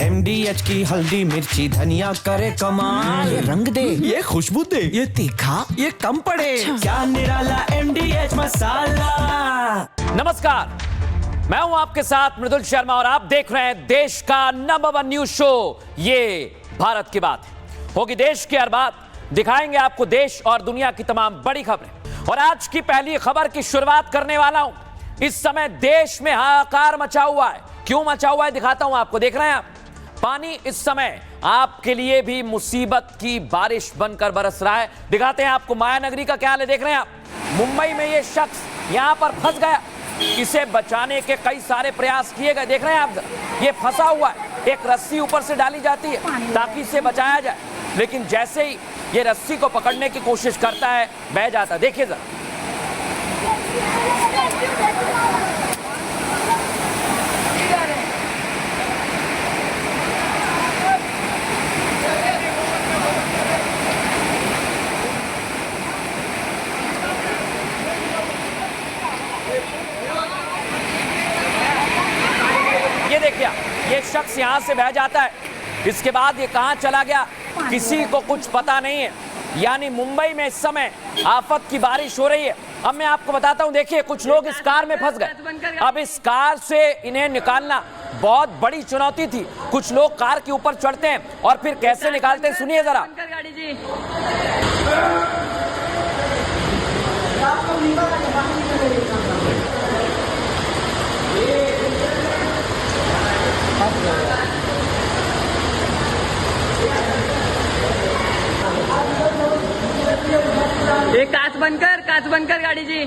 MDH की हल्दी मिर्ची धनिया करे कमाल। ये रंग दे, ये खुशबू दे, ये तीखा, ये कम पड़े। क्या निराला MDH मसाला। नमस्कार, मैं हूं आपके साथ मृदुल शर्मा और आप देख रहे हैं देश का नंबर 1 न्यूज शो ये भारत की बात होगी। देश की हर बात दिखाएंगे आपको, देश और दुनिया की तमाम बड़ी खबरें। और आज की पहली खबर की शुरुआत करने वाला हूं। इस समय देश में हाहाकार मचा हुआ है। क्यों मचा हुआ है दिखाता हूं आपको। देख रहे हैं आप, पानी इस समय आपके लिए भी मुसीबत की बारिश बनकर बरस रहा है। दिखाते हैं आपको माया नगरी का क्या हाल है। देख रहे हैं आप, मुंबई में ये शख्स यहां पर फंस गया। इसे बचाने के कई सारे प्रयास किए गए। देख रहे हैं आप, ये फंसा हुआ है। एक रस्सी ऊपर से डाली जाती है ताकि इसे बचाया जाए, लेकिन जैसे ही ये रस्सी को पकड़ने की कोशिश करता है, बह जाता है। देखिए जरा, ये देखिए, ये शख्स यहां से बह जाता है। इसके बाद ये कहां चला गया किसी को कुछ पता नहीं है। यानी मुंबई में इस समय आफत की बारिश हो रही है। अब मैं आपको बताता हूं, देखिए कुछ लोग इस कार में फंस गए। अब इस कार से इन्हें निकालना बहुत बड़ी चुनौती थी। कुछ लोग कार के ऊपर चढ़ते हैं और फिर कैसे निकालते हैं, सुनिए जरा। ये कांच बनकर गाड़ी जी।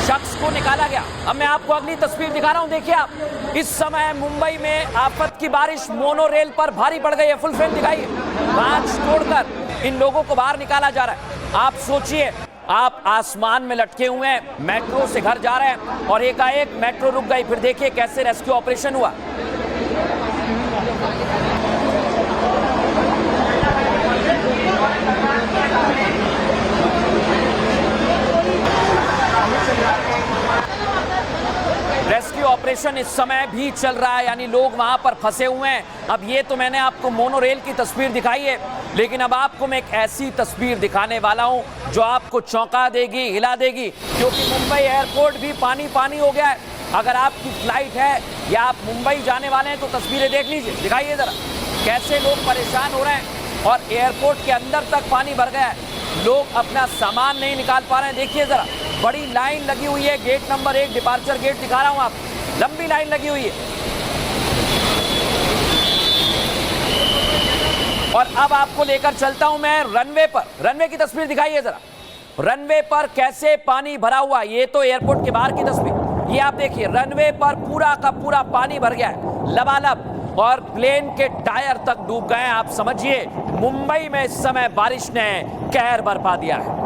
शख्स को निकाला गया। अब मैं आपको अगली तस्वीर दिखा रहा हूं। देखिए आप, इस समय मुंबई में आफत की बारिश मोनो रेल पर भारी पड़ गई है। फुल फ्रेम दिखाइए, कांच तोड़कर इन लोगों को बाहर निकाला जा रहा है। आप सोचिए, आप आसमान में लटके हुए हैं, मेट्रो से घर जा रहे हैं और एकाएक मेट्रो रुक गई। फिर देखिए कैसे रेस्क्यू ऑपरेशन हुआ। रेस्क्यू ऑपरेशन इस समय भी चल रहा है, यानी लोग वहां पर फंसे हुए हैं। अब ये तो मैंने आपको मोनो रेल की तस्वीर दिखाई है, लेकिन अब आपको मैं एक ऐसी तस्वीर दिखाने वाला हूं जो आपको चौंका देगी, हिला देगी, क्योंकि मुंबई एयरपोर्ट भी पानी पानी हो गया है। अगर आपकी फ्लाइट है या आप मुंबई जाने वाले हैं तो तस्वीरें देख लीजिए। दिखाइए जरा कैसे लोग परेशान हो रहे हैं और एयरपोर्ट के अंदर तक पानी भर गया है। लोग अपना सामान नहीं निकाल पा रहे हैं। देखिए जरा, बड़ी लाइन लगी हुई है। गेट नंबर 1 डिपार्चर गेट दिखा रहा हूं आप, लंबी लाइन लगी हुई है। और अब आपको लेकर चलता हूं मैं रनवे पर। रनवे की तस्वीर दिखाइए जरा, रनवे पर कैसे पानी भरा हुआ। ये तो एयरपोर्ट के बाहर की तस्वीर, ये आप देखिए, रनवे पर पूरा का पूरा पानी भर गया है लबालब और प्लेन के टायर तक डूब गए हैं। आप समझिए, मुंबई में इस समय बारिश ने कहर बरपा दिया है।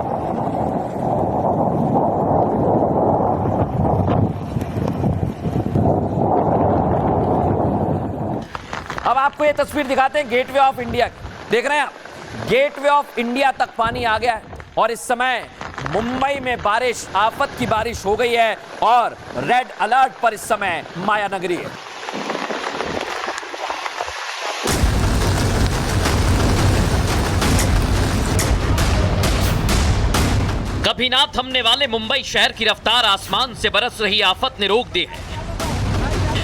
अब आपको ये तस्वीर दिखाते हैं गेटवे ऑफ इंडिया की। देख रहे हैं आप, गेटवे ऑफ इंडिया तक पानी आ गया है और इस समय मुंबई में बारिश, आफत की बारिश हो गई है और रेड अलर्ट पर इस समय माया नगरी है। कभी ना थमने वाले मुंबई शहर की रफ्तार आसमान से बरस रही आफत ने रोक दी है।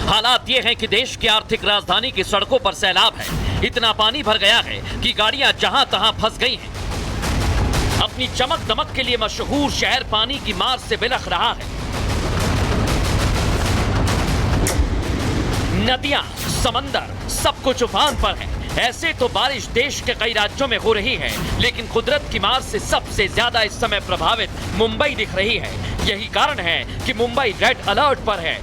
हालात ये हैं कि देश की आर्थिक राजधानी की सड़कों पर सैलाब है। इतना पानी भर गया है कि गाड़ियां जहां तहां फंस गई हैं। अपनी चमक दमक के लिए मशहूर शहर पानी की मार से बिलख रहा है। नदियां, समंदर सब कुछ उफान पर है। ऐसे तो बारिश देश के कई राज्यों में हो रही है, लेकिन कुदरत की मार से सबसे ज्यादा इस समय प्रभावित मुंबई दिख रही है। यही कारण है कि मुंबई रेड अलर्ट पर है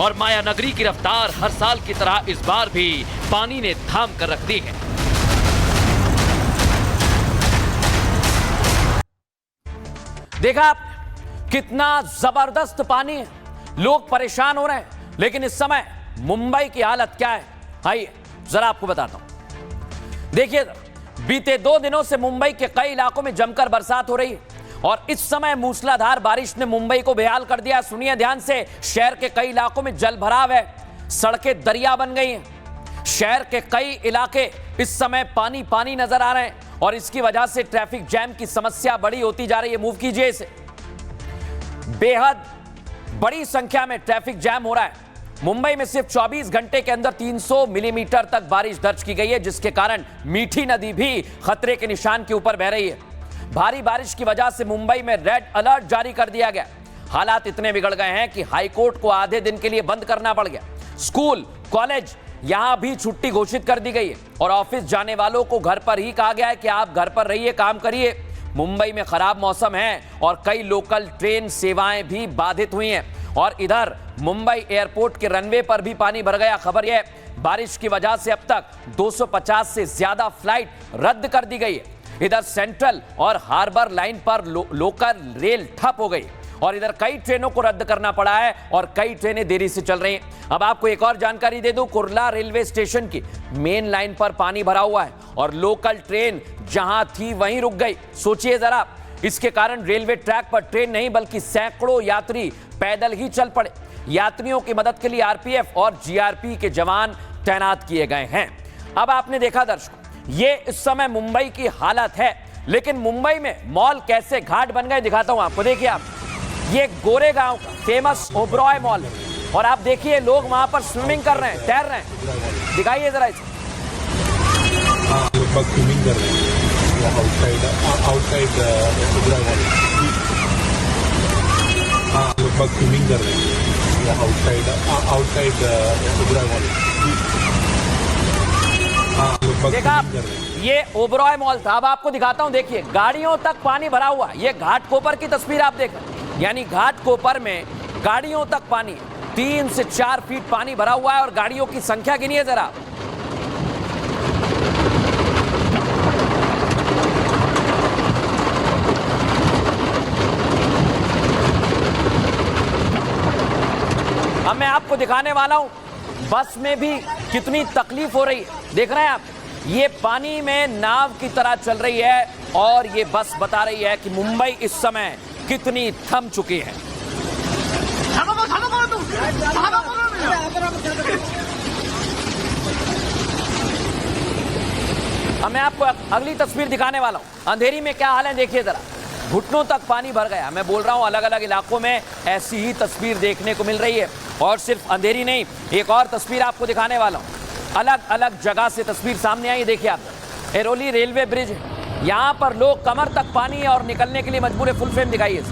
और माया नगरी की रफ्तार हर साल की तरह इस बार भी पानी ने थाम कर रख दी है। देखा आप, कितना जबरदस्त पानी है। लोग परेशान हो रहे हैं, लेकिन इस समय मुंबई की हालत क्या है, आइए जरा आपको बताता हूं। देखिए, बीते 2 दिनों से मुंबई के कई इलाकों में जमकर बरसात हो रही है और इस समय मूसलाधार बारिश ने मुंबई को बेहाल कर दिया। सुनिए ध्यान से, शहर के कई इलाकों में जल भराव है, सड़कें दरिया बन गई हैं। शहर के कई इलाके इस समय पानी पानी नजर आ रहे हैं और इसकी वजह से ट्रैफिक जैम की समस्या बड़ी होती जा रही है। मूव कीजिए इसे। बेहद बड़ी संख्या में ट्रैफिक जैम हो रहा है। मुंबई में सिर्फ 24 घंटे के अंदर 300 मिलीमीटर तक बारिश दर्ज की गई है, जिसके कारण मीठी नदी भी खतरे के निशान के ऊपर बह रही है। भारी बारिश की वजह से मुंबई में रेड अलर्ट जारी कर दिया गया। हालात इतने बिगड़ गए हैं कि हाईकोर्ट को आधे दिन के लिए बंद करना पड़ गया। स्कूल, कॉलेज, यहां भी छुट्टी घोषित कर दी गई है और ऑफिस जाने वालों को घर पर ही कहा गया है कि आप घर पर रहिए, काम करिए। मुंबई में खराब मौसम है और कई लोकल ट्रेन सेवाएं भी बाधित हुई हैं और इधर मुंबई एयरपोर्ट के रनवे पर भी पानी भर गया। खबर यह, बारिश की वजह से अब तक 250 से ज्यादा फ्लाइट रद्द कर दी गई है। इधर सेंट्रल और हार्बर लाइन पर लोकल रेल ठप हो गई और इधर कई ट्रेनों को रद्द करना पड़ा है और कई ट्रेनें देरी से चल रही हैं। अब आपको एक और जानकारी दे दूं, कुर्ला रेलवे स्टेशन की मेन लाइन पर पानी भरा हुआ है और लोकल ट्रेन जहां थी वहीं रुक गई। सोचिए जरा, इसके कारण रेलवे ट्रैक पर ट्रेन नहीं बल्कि सैकड़ों यात्री पैदल ही चल पड़े। यात्रियों की मदद के लिए आरपीएफ और जीआरपी के जवान तैनात किए गए हैं। अब आपने देखा दर्शकों, ये इस समय मुंबई की हालत है, लेकिन मुंबई में मॉल कैसे घाट बन गए दिखाता हूं आपको। देखिए आप, ये गोरेगांव का फेमस ओबरॉय मॉल है और आप देखिए लोग वहां पर स्विमिंग कर रहे हैं, तैर रहे हैं। दिखाइए जरा इसे। स्विमिंग कर रहे हैं आउटसाइड ओबरॉय मॉल। लोग स्विमिंग कर रहे हैं आउटसाइड ओबरॉय मॉल। देखा आप, ये ओबरॉय मॉल था। अब आपको दिखाता हूं, देखिए गाड़ियों तक पानी भरा हुआ है। ये घाटकोपर की तस्वीर आप देख रहे हैं, यानी घाटकोपर में गाड़ियों तक पानी, 3 से 4 फीट पानी भरा हुआ है और गाड़ियों की संख्या गिनिए जरा। अब मैं आपको दिखाने वाला हूं बस में भी कितनी तकलीफ हो रही है। देख रहे हैं आप, ये पानी में नाव की तरह चल रही है और ये बस बता रही है कि मुंबई इस समय कितनी थम चुकी है। अब मैं आपको अगली तस्वीर दिखाने वाला हूं। अंधेरी में क्या हाल है देखिए जरा, घुटनों तक पानी भर गया। मैं बोल रहा हूं अलग अलग इलाकों में ऐसी ही तस्वीर देखने को मिल रही है और सिर्फ अंधेरी नहीं, एक और तस्वीर आपको दिखाने वाला हूं। अलग अलग जगह से तस्वीर सामने आई। देखिए आप, एरोली रेलवे ब्रिज है, यहां पर लोग कमर तक पानी है और निकलने के लिए मजबूर है। फुल फ्रेम दिखाइए।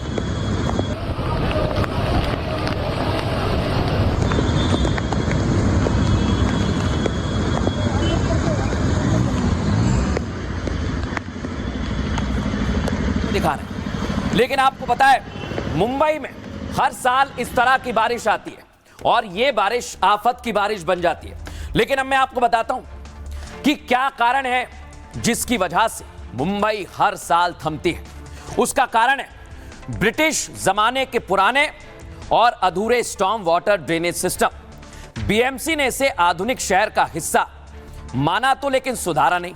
दिखा रहे हैं, लेकिन आपको पता है मुंबई में हर साल इस तरह की बारिश आती है और यह बारिश आफत की बारिश बन जाती है। लेकिन अब मैं आपको बताता हूं कि क्या कारण है जिसकी वजह से मुंबई हर साल थमती है। उसका कारण है ब्रिटिश जमाने के पुराने और अधूरे storm water drainage system. BMC ने इसे आधुनिक शहर का हिस्सा माना तो लेकिन सुधारा नहीं।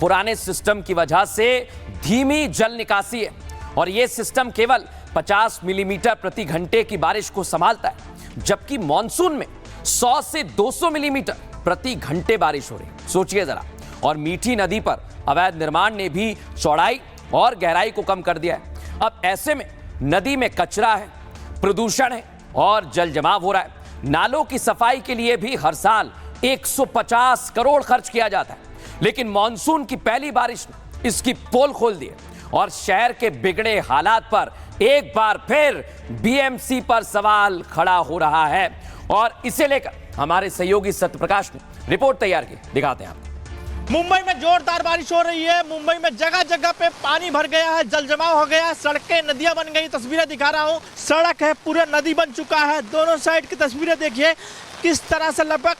पुराने सिस्टम की वजह से धीमी जल निकासी है और यह सिस्टम केवल 50 मिलीमीटर प्रति घंटे की बारिश को संभालता है, जबकि मॉनसून में 100 से 200 मिलीमीटर प्रति घंटे बारिश हो रही है। सोचिए जरा। और मीठी नदी पर अवैध निर्माण ने भी चौड़ाई और गहराई को कम कर दिया है। अब ऐसे में नदी में कचरा है, प्रदूषण है और जल जमाव हो रहा है। नालों की सफाई के लिए भी हर साल 150 करोड़ खर्च किया जाता है, लेकिन मॉनसून की पहली बारिश ने इसकी पोल खोल दी और शहर के बिगड़े हालात पर एक बार फिर बीएमसी पर सवाल खड़ा हो रहा है। और इसे लेकर हमारे सहयोगी सत्यप्रकाश ने रिपोर्ट तैयार की, दिखाते हैं आपको। मुंबई में जोरदार बारिश हो रही है। मुंबई में जगह जगह पे पानी भर गया है, जल जमाव हो गया है, सड़कें नदियां बन गई। तस्वीरें दिखा रहा हूं, सड़क है, पूरा नदी बन चुका है। दोनों साइड की तस्वीरें देखिए किस तरह से लगभग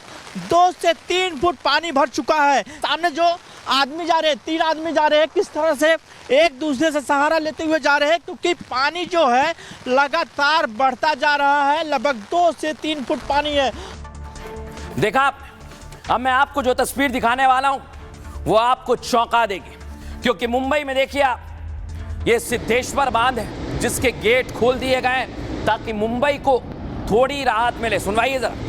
2 से 3 फुट पानी भर चुका है। सामने जो आदमी जा रहे हैं, 3 आदमी जा रहे हैं, किस तरह से एक दूसरे से सहारा लेते हुए जा रहे हैं, क्योंकि पानी जो है लगातार बढ़ता जा रहा है। लगभग 2 से 3 फुट पानी है। देखा, अब मैं आपको जो तस्वीर दिखाने वाला हूं वो आपको चौंका देगी, क्योंकि मुंबई में देखिए आप, ये सिद्धेश्वर बांध है जिसके गेट खोल दिए गए हैं ताकि मुंबई को थोड़ी राहत मिले। सुनवाइए जरा।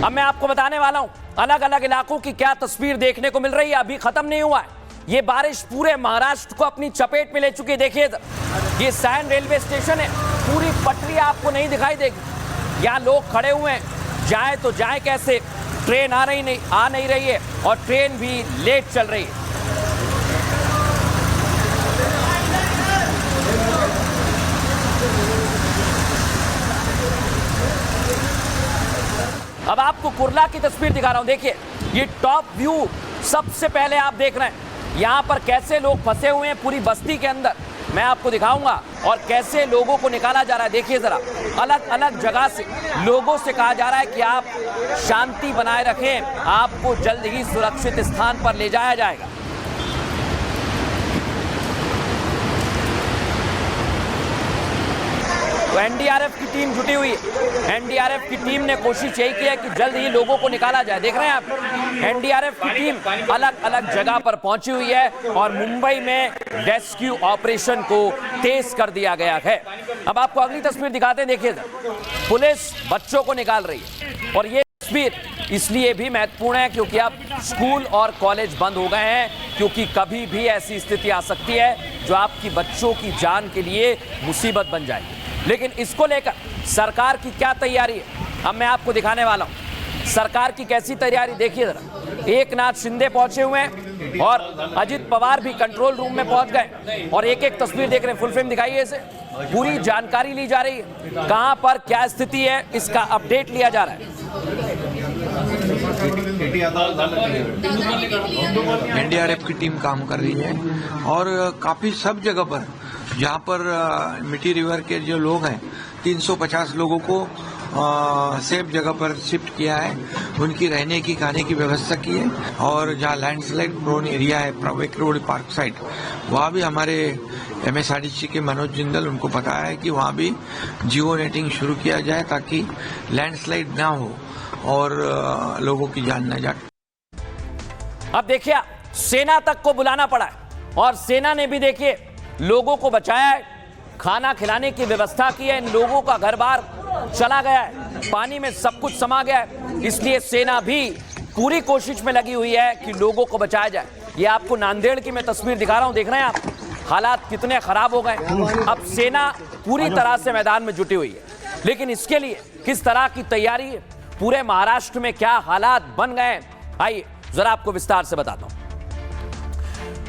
अब मैं आपको बताने वाला हूं अलग अलग इलाकों की क्या तस्वीर देखने को मिल रही है। अभी खत्म नहीं हुआ है, ये बारिश पूरे महाराष्ट्र को अपनी चपेट में ले चुकी है। देखिए ये सैन रेलवे स्टेशन है, पूरी पटरी आपको नहीं दिखाई देगी। यहाँ लोग खड़े हुए हैं, जाए तो जाए कैसे, ट्रेन आ नहीं रही है और ट्रेन भी लेट चल रही है। अब आपको कुर्ला की तस्वीर दिखा रहा हूं। देखिए ये टॉप व्यू सबसे पहले आप देख रहे हैं, यहां पर कैसे लोग फंसे हुए हैं पूरी बस्ती के अंदर, मैं आपको दिखाऊंगा, और कैसे लोगों को निकाला जा रहा है। देखिए जरा, अलग अलग जगह से लोगों से कहा जा रहा है कि आप शांति बनाए रखें, आपको जल्द ही सुरक्षित स्थान पर ले जाया जाएगा। तो एनडीआरएफ की टीम जुटी हुई है। एनडीआरएफ की टीम ने कोशिश यही की है कि जल्द ही लोगों को निकाला जाए। देख रहे हैं आप, एनडीआरएफ की टीम अलग अलग जगह पर पहुंची हुई है और मुंबई में रेस्क्यू ऑपरेशन को तेज कर दिया गया है। अब आपको अगली तस्वीर दिखाते हैं। देखिए पुलिस बच्चों को निकाल रही है, और ये तस्वीर इसलिए भी महत्वपूर्ण है क्योंकि अब स्कूल और कॉलेज बंद हो गए हैं, क्योंकि कभी भी ऐसी स्थिति आ सकती है जो आपकी बच्चों की जान के लिए मुसीबत बन जाएगी। लेकिन इसको लेकर सरकार की क्या तैयारी है, अब मैं आपको दिखाने वाला हूं सरकार की कैसी तैयारी। देखिए जरा, एकनाथ शिंदे पहुंचे हुए हैं और अजित पवार भी कंट्रोल रूम में पहुंच गए और एक एक तस्वीर देख रहे हैं। फुल फ्रेम दिखाइए इसे, पूरी जानकारी ली जा रही है, कहां पर क्या स्थिति है इसका अपडेट लिया जा रहा है। एनडीआरएफ की टीम काम कर रही है और काफी सब जगह पर जहाँ पर मिट्टी रिवर के जो लोग हैं 350 लोगों को सेफ जगह पर शिफ्ट किया है, उनकी रहने की खाने की व्यवस्था की है। और जहाँ लैंडस्लाइड प्रोन एरिया है प्रवेक रोड पार्क साइड, वहाँ भी हमारे एमएसआरडीसी के मनोज जिंदल, उनको पता है कि वहाँ भी जियो नेटिंग शुरू किया जाए ताकि लैंडस्लाइड ना हो और लोगों की जान न जाए। अब देखिए सेना तक को बुलाना पड़ा है और सेना ने भी देखिए लोगों को बचाया है, खाना खिलाने की व्यवस्था की है। इन लोगों का घर बार चला गया है, पानी में सब कुछ समा गया है, इसलिए सेना भी पूरी कोशिश में लगी हुई है कि लोगों को बचाया जाए। ये आपको नांदेड़ की मैं तस्वीर दिखा रहा हूं, देख रहे हैं आप हालात कितने खराब हो गए। अब सेना पूरी तरह से मैदान में जुटी हुई है, लेकिन इसके लिए किस तरह की तैयारी है, पूरे महाराष्ट्र में क्या हालात बन गए, आइए जरा आपको विस्तार से बताता हूं।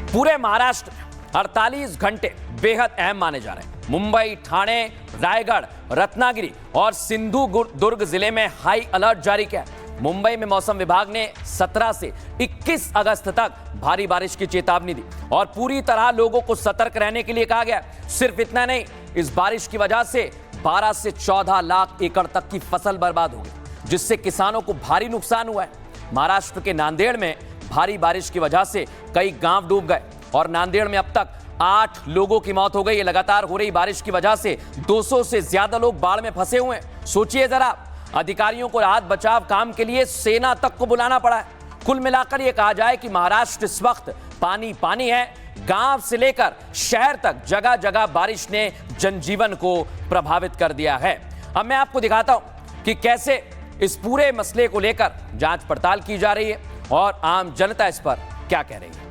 पूरे महाराष्ट्र में 48 घंटे बेहद अहम माने जा रहे हैं। मुंबई, ठाणे, रायगढ़, रत्नागिरी और सिंधुदुर्ग जिले में हाई अलर्ट जारी किया है। मुंबई में मौसम विभाग ने 17 से 21 अगस्त तक भारी बारिश की चेतावनी दी और पूरी तरह लोगों को सतर्क रहने के लिए कहा गया। सिर्फ इतना नहीं, इस बारिश की वजह से 12 से 14 लाख एकड़ तक की फसल बर्बाद हो गई, जिससे किसानों को भारी नुकसान हुआ है। महाराष्ट्र के नांदेड़ में भारी बारिश की वजह से कई गांव डूब गए और नांदेड़ में अब तक 8 लोगों की मौत हो गई है। लगातार हो रही बारिश की वजह से 200 से ज्यादा लोग बाढ़ में फंसे हुए हैं। सोचिए जरा, अधिकारियों को राहत बचाव काम के लिए सेना तक को बुलाना पड़ा है। कुल मिलाकर यह कहा जाए कि महाराष्ट्र इस वक्त पानी पानी है। गांव से लेकर शहर तक जगह जगह बारिश ने जनजीवन को प्रभावित कर दिया है। अब मैं आपको दिखाता हूं कि कैसे इस पूरे मसले को लेकर जांच पड़ताल की जा रही है और आम जनता इस पर क्या कह रही है।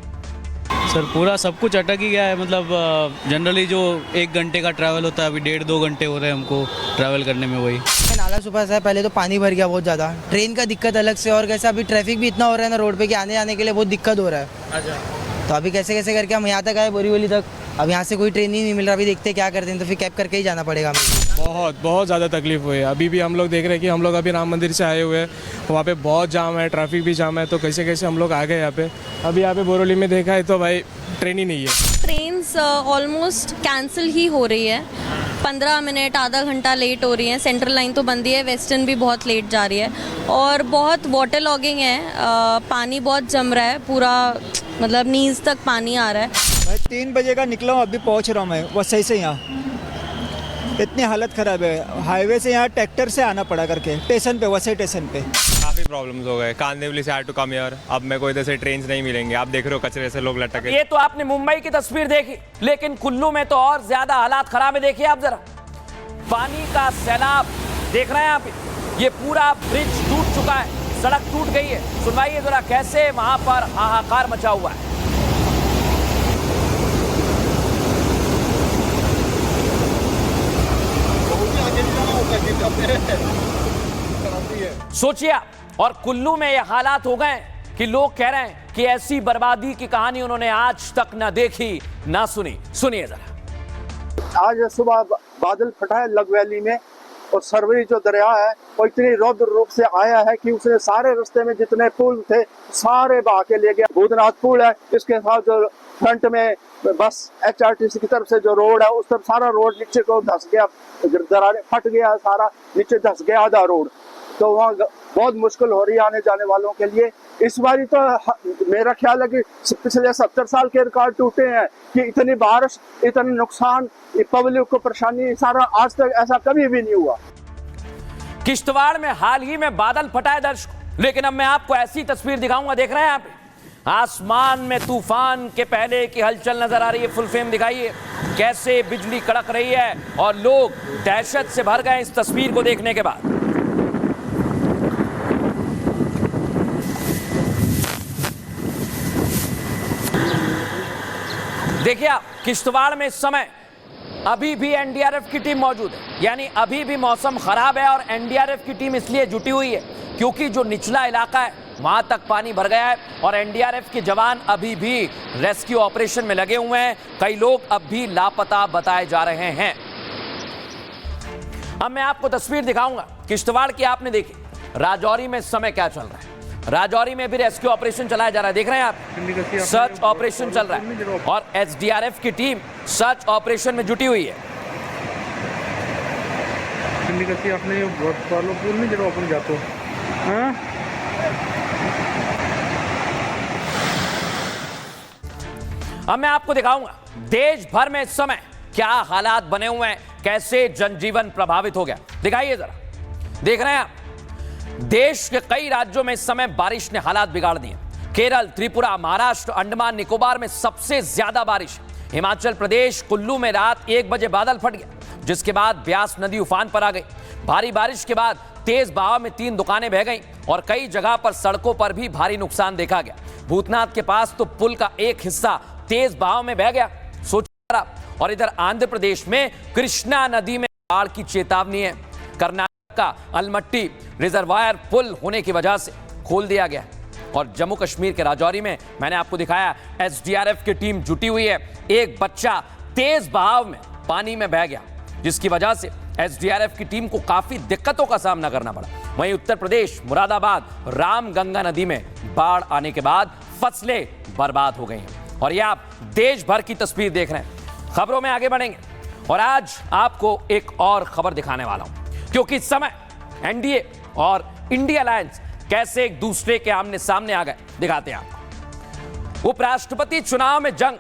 सर पूरा सब कुछ अटक ही गया है। मतलब जनरली जो 1 घंटे का ट्रैवल होता है, अभी 1.5-2 घंटे हो रहे हैं हमको ट्रैवल करने में। वही नाला सुपर से पहले तो पानी भर गया बहुत ज़्यादा, ट्रेन का दिक्कत अलग से, और कैसे अभी ट्रैफिक भी इतना हो रहा है ना रोड पे कि आने जाने के लिए बहुत दिक्कत हो रहा है। अच्छा, तो अभी कैसे कैसे करके हम यहाँ तक आए, बोरीवली तक। अब यहाँ से कोई ट्रेन ही नहीं मिल रहा, अभी देखते हैं क्या करते हैं, तो फिर कैब करके ही जाना पड़ेगा हमें। बहुत ज़्यादा तकलीफ हुई है। अभी भी हम लोग देख रहे हैं कि हम लोग अभी राम मंदिर से आए हुए हैं, वहाँ पे बहुत जाम है, ट्रैफिक भी जाम है, तो कैसे कैसे हम लोग आ गए यहाँ पे। अभी यहाँ पे बोरीवली में देखा है तो भाई ट्रेन ही नहीं है। ट्रेन्स ऑलमोस्ट कैंसिल ही हो रही है 15 मिनट आधा घंटा लेट हो रही है। सेंट्रल लाइन तो बंद ही है, वेस्टर्न भी बहुत लेट जा रही है और बहुत वाटर लॉगिंग है। पानी बहुत जम रहा है, पूरा मतलब नीज तक पानी आ रहा है। मैं 3 बजे का निकला हूँ, अभी पहुँच रहा हूँ मैं वसई से। यहाँ इतनी हालत ख़राब है, हाईवे से यहाँ ट्रैक्टर से आना पड़ा करके स्टेशन पे, वसई स्टेशन पे। काफ़ी प्रॉब्लम्स हो गए। कांदिवली से हैड टू कम हियर। अब मेरे को इधर से ट्रेन नहीं मिलेंगे। आप देख रहे हो कचरे से लोग लटके। ये तो आपने मुंबई की तस्वीर देखी, लेकिन कुल्लू में तो और ज्यादा हालात खराब है। देखिए आप जरा, पानी का सैलाब देख रहे हैं आप। ये पूरा ब्रिज टूट चुका है, सड़क टूट गई है। सुनवाइए जरा कैसे वहां पर हाहाकार मचा हुआ है। सोचिए आप, और कुल्लू में ये हालात हो गए कि लोग कह रहे हैं कि ऐसी बर्बादी की कहानी उन्होंने आज तक ना देखी ना सुनी। सुनिए जरा। आज सुबह बादल फटा है लग वैली में, और सरवरी जो दरिया है वो इतनी रौद्र रूप से आया है कि उसने सारे रास्ते में जितने पुल थे सारे बहा के ले गया। भूतनाथ पुल है, इसके साथ जो फ्रंट में बस HRTC की तरफ से जो रोड है उस तरफ सारा रोड नीचे को धस गया, दरारें फट गया, सारा नीचे धस गया आधा रोड। तो वहाँ बहुत मुश्किल हो रही है आने जाने वालों के लिए। इस बारी तो मेरा ख्याल है कि पिछले 70 साल के रिकॉर्ड टूटे हैं कि इतनी बारिश, इतना नुकसान, पब्लिक को परेशानी, सारा आज तक ऐसा कभी भी नहीं हुआ। किश्तवाड़ में हाल ही में बादल फटाए दर्शकों, लेकिन अब मैं आपको ऐसी तस्वीर दिखाऊंगा। देख रहे हैं आप, आसमान में तूफान के पहले की हलचल नजर आ रही है। फुल फ्रेम दिखाइए कैसे बिजली कड़क रही है और लोग दहशत से भर गए इस तस्वीर को देखने के बाद। देखिए आप, किश्तवाड़ में इस समय अभी भी एनडीआरएफ की टीम मौजूद है, यानी अभी भी मौसम खराब है और एनडीआरएफ की टीम इसलिए जुटी हुई है क्योंकि जो निचला इलाका है वहां तक पानी भर गया है और एनडीआरएफ के जवान अभी भी रेस्क्यू ऑपरेशन में लगे हुए हैं। कई लोग अब भी लापता बताए जा रहे हैं। अब मैं आपको तस्वीर दिखाऊंगा किश्तवाड़ की। आपने देखी राजौरी में इस समय क्या चल रहा है। राजौरी में भी रेस्क्यू ऑपरेशन चलाया जा रहा है। देख रहे हैं आप, सर्च ऑपरेशन चल रहा है और एसडीआरएफ की टीम सर्च ऑपरेशन में जुटी हुई है। अब मैं आपको दिखाऊंगा देश भर में इस समय क्या हालात बने हुए हैं, कैसे जनजीवन प्रभावित हो गया। दिखाइए जरा। देख रहे हैं आप, देश के कई राज्यों में इस समय बारिश ने हालात बिगाड़ दिए। केरल, त्रिपुरा, महाराष्ट्र, अंडमान निकोबार में सबसे ज्यादा बारिश। हिमाचल प्रदेश कुल्लू में रात 1 बजे बादल फट गया, जिसके बाद ब्यास नदी उफान पर आ गई। भारी बारिश के बाद तेज बहाव में 3 दुकानें बह गईं और कई जगह पर सड़कों पर भी भारी नुकसान देखा गया। भूतनाथ के पास तो पुल का एक हिस्सा तेज बहाव में बह गया, सोचिए। और इधर आंध्र प्रदेश में कृष्णा नदी में बाढ़ की चेतावनी है। कर्नाटक का अलमट्टी रिजर्वायर पुल होने की वजह से खोल दिया गया और जम्मू कश्मीर के राजौरी में मैंने आपको दिखाया एसडीआरएफ की टीम जुटी हुई है। एक बच्चा तेज बहाव में पानी में बह गया, जिसकी वजह से एसडीआरएफ की टीम को काफी दिक्कतों का सामना करना पड़ा। वहीं उत्तर प्रदेश मुरादाबाद रामगंगा नदी में बाढ़ आने के बाद फसलें बर्बाद हो गई हैं। और ये आप देश भर की तस्वीर देख रहे हैं। खबरों में आगे बढ़ेंगे और आज आपको एक और खबर दिखाने वाला हूं, क्योंकि इस समय एनडीए और इंडिया अलायंस कैसे एक दूसरे के आमने सामने आ गए, दिखाते हैं आपको। उपराष्ट्रपति चुनाव में जंग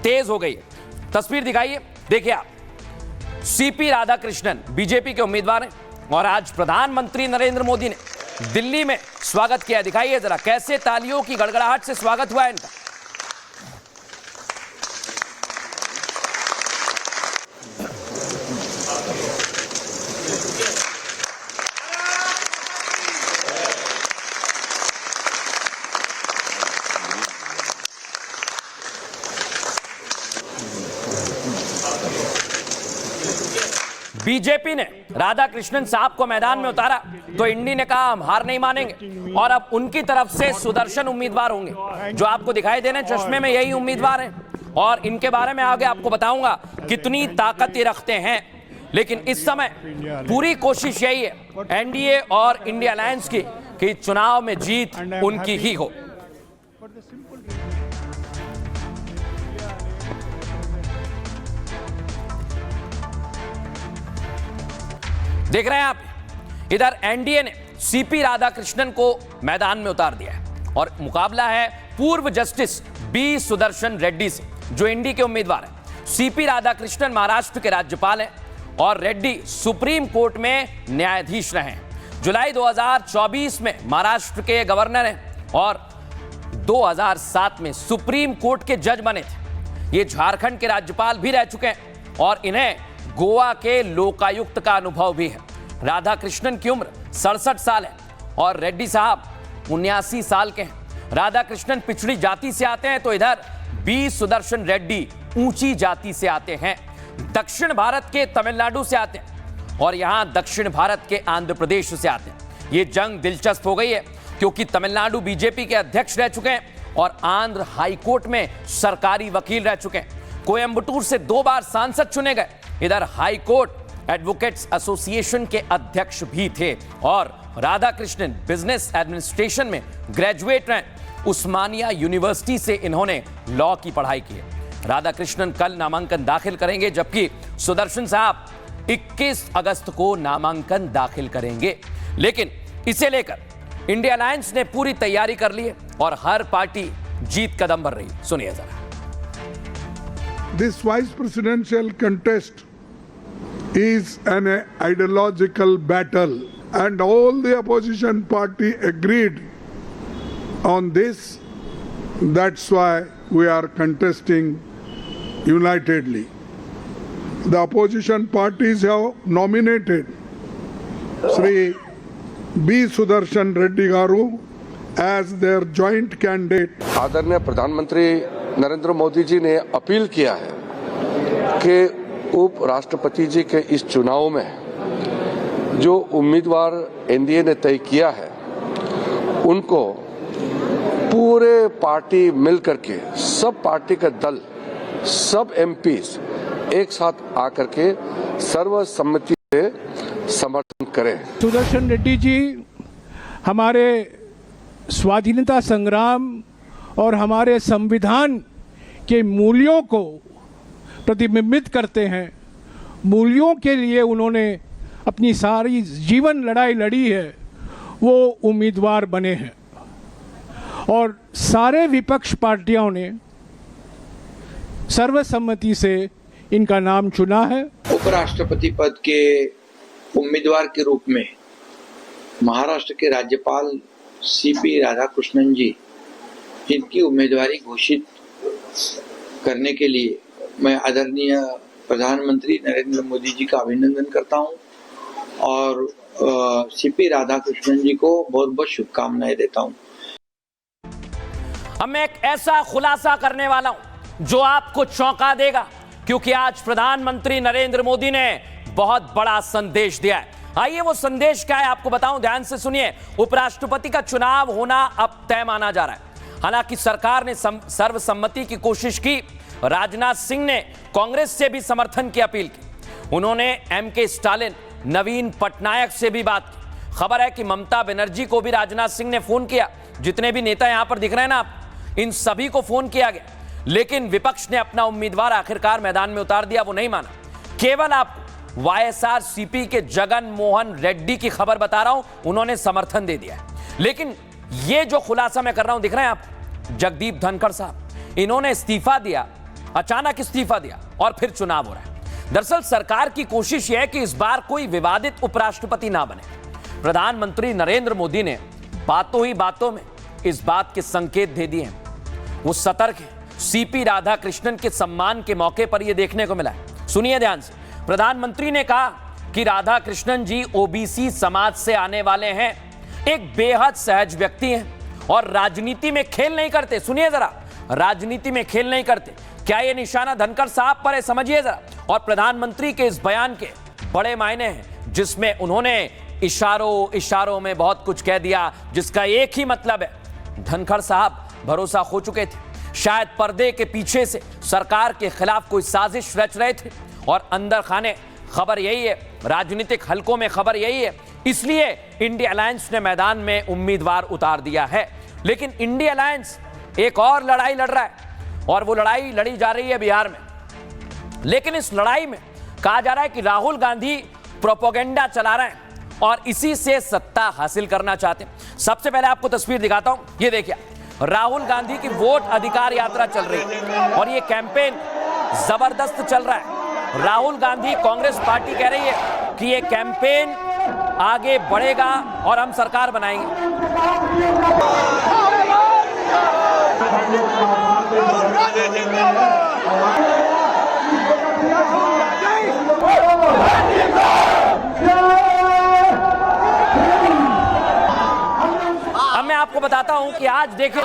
तेज हो गई है। तस्वीर दिखाइए, देखिए आप। सीपी राधाकृष्णन बीजेपी के उम्मीदवार हैं और आज प्रधानमंत्री नरेंद्र मोदी ने दिल्ली में स्वागत किया। दिखाइए जरा कैसे तालियों की गड़गड़ाहट से स्वागत हुआ है इनका। बीजेपी ने राधाकृष्णन साहब को मैदान में उतारा तो इंडी ने कहा हम हार नहीं मानेंगे और अब उनकी तरफ से सुदर्शन उम्मीदवार होंगे। जो आपको दिखाई दे रहे हैं चश्मे में, यही उम्मीदवार हैं और इनके बारे में आगे आपको बताऊंगा कितनी ताकत ये रखते हैं। लेकिन इस समय पूरी कोशिश यही है एनडीए और इंडिया अलायंस की कि चुनाव में जीत उनकी ही हो। देख रहे हैं आप, इधर एनडीए ने सीपी राधाकृष्णन को मैदान में उतार दिया है और मुकाबला है पूर्व जस्टिस बी सुदर्शन रेड्डी से, जो इंडी के उम्मीदवार हैं। सीपी राधाकृष्णन महाराष्ट्र के राज्यपाल हैं और रेड्डी सुप्रीम कोर्ट में न्यायाधीश रहे हैं। जुलाई 2024 में महाराष्ट्र के गवर्नर हैं और 2007 में सुप्रीम कोर्ट के जज बने थे। ये झारखंड के राज्यपाल भी रह चुके हैं और इन्हें गोवा के लोकायुक्त का अनुभव भी है। राधाकृष्णन की उम्र 67 साल है और रेड्डी साहब 79 साल के हैं। राधाकृष्णन पिछड़ी जाति से आते हैं तो इधर बी सुदर्शन रेड्डी ऊंची जाति से आते हैं। दक्षिण भारत के तमिलनाडु से आते हैं और यहां दक्षिण भारत के आंध्र प्रदेश से आते हैं। ये जंग दिलचस्प हो गई है क्योंकि तमिलनाडु बीजेपी के अध्यक्ष रह चुके हैं और आंध्र हाईकोर्ट में सरकारी वकील रह चुके हैं। कोयंबटूर से 2 बार सांसद चुने गए। इधर हाईकोर्ट एडवोकेट्स एसोसिएशन के अध्यक्ष भी थे और राधाकृष्णन बिजनेस एडमिनिस्ट्रेशन में ग्रेजुएट रहे। उस्मानिया यूनिवर्सिटी से इन्होंने लॉ की पढ़ाई की है। राधाकृष्णन कल नामांकन दाखिल करेंगे जबकि सुदर्शन साहब 21 अगस्त को नामांकन दाखिल करेंगे। लेकिन इसे लेकर इंडिया अलायंस ने पूरी तैयारी कर ली है और हर पार्टी जीत कदम भर रही। सुनिए जरा। This vice presidential contest is an ideological battle and all the opposition party agreed on this. That's why we are contesting unitedly. The opposition parties have nominated Sri B. Sudarshan Reddy Garu as their joint candidate. आदरणीय प्रधानमंत्री नरेंद्र मोदी जी ने appeal किया है कि उपराष्ट्रपति जी के इस चुनाव में जो उम्मीदवार एनडीए ने तय किया है उनको पूरे पार्टी मिलकर के सब पार्टी का दल, सब एमपीज एक साथ आकर के सर्वसम्मति से समर्थन करें। सुदर्शन रेड्डी जी हमारे स्वाधीनता संग्राम और हमारे संविधान के मूल्यों को प्रतिबिंबित करते हैं। मूल्यों के लिए उन्होंने अपनी सारी जीवन लड़ाई लड़ी है, वो उम्मीदवार बने हैं और सारे विपक्ष पार्टियों ने सर्वसम्मति से इनका नाम चुना है। उपराष्ट्रपति पद के उम्मीदवार के रूप में महाराष्ट्र के राज्यपाल सीपी राधाकृष्णन जी इनकी उम्मीदवारी घोषित करने के लिए मैं आदरणीय प्रधानमंत्री नरेंद्र मोदी जी का अभिनंदन करता हूं और सीपी राधाकृष्णन जी को बहुत बहुत शुभकामनाएं देता हूं। अब मैं एक ऐसा खुलासा करने वाला हूं जो आपको चौंका देगा क्योंकि आज प्रधानमंत्री नरेंद्र मोदी ने बहुत बड़ा संदेश दिया है। आइए वो संदेश क्या है आपको बताऊं, ध्यान से सुनिए। उपराष्ट्रपति का चुनाव होना अब तय माना जा रहा है। हालांकि सरकार ने सर्वसम्मति की कोशिश की। राजनाथ सिंह ने कांग्रेस से भी समर्थन की अपील की। उन्होंने एमके स्टालिन, नवीन पटनायक से भी बात की। खबर है कि ममता बनर्जी को भी राजनाथ सिंह ने फोन किया। जितने भी नेता यहां पर दिख रहे हैं ना आप, इन सभी को फोन किया गया, लेकिन विपक्ष ने अपना उम्मीदवार आखिरकार मैदान में उतार दिया। वो नहीं माना। केवल आपको वाईएसआरसीपी के जगन मोहन रेड्डी की खबर बता रहा हूं, उन्होंने समर्थन दे दिया है। लेकिन ये जो खुलासा मैं कर रहा हूं, दिख रहे हैं आप, जगदीप धनखड़ साहब, इन्होंने इस्तीफा दिया, अचानक इस्तीफा दिया और फिर चुनाव हो रहा है। दरअसल सरकार की कोशिश यह है कि इस बार कोई विवादित उपराष्ट्रपति ना बने। प्रधानमंत्री नरेंद्र मोदी ने बातों ही बातों में इस बात के संकेत दे दिए हैं। वो सतर्क है। सीपी राधाकृष्णन के सम्मान के मौके पर यह देखने को मिला है। सुनिए ध्यान से। प्रधानमंत्री ने कहा कि राधाकृष्णन जी ओबीसी समाज से आने वाले हैं, एक बेहद सहज व्यक्ति हैं और राजनीति में खेल नहीं करते। सुनिए जरा, राजनीति में खेल नहीं करते। क्या यह निशाना धनखड़ साहब पर है? समझिए जरा। और प्रधानमंत्री के इस बयान के बड़े मायने हैं जिसमें उन्होंने इशारों में बहुत कुछ कह दिया जिसका एक ही मतलब है। धनखड़ साहब भरोसा खो चुके थे। शायद पर्दे के पीछे से सरकार के खिलाफ कोई साजिश रच रहे थे और अंदर खाने खबर यही है, राजनीतिक हलकों में खबर यही है। इसलिए इंडिया अलायंस ने मैदान में उम्मीदवार उतार दिया है। लेकिन इंडिया अलायंस एक और लड़ाई लड़ रहा है और वो लड़ाई लड़ी जा रही है बिहार में। लेकिन इस लड़ाई में कहा जा रहा है कि राहुल गांधी प्रोपेगेंडा चला रहे हैं और इसी से सत्ता हासिल करना चाहते हैं। सबसे पहले आपको तस्वीर दिखाता हूं, ये देखिए राहुल गांधी की वोट अधिकार यात्रा चल रही है और ये कैंपेन जबरदस्त चल रहा है। राहुल गांधी, कांग्रेस पार्टी कह रही है कि ये कैंपेन आगे बढ़ेगा और हम सरकार बनाएंगे। अब मैं आपको बताता हूं कि आज देखिए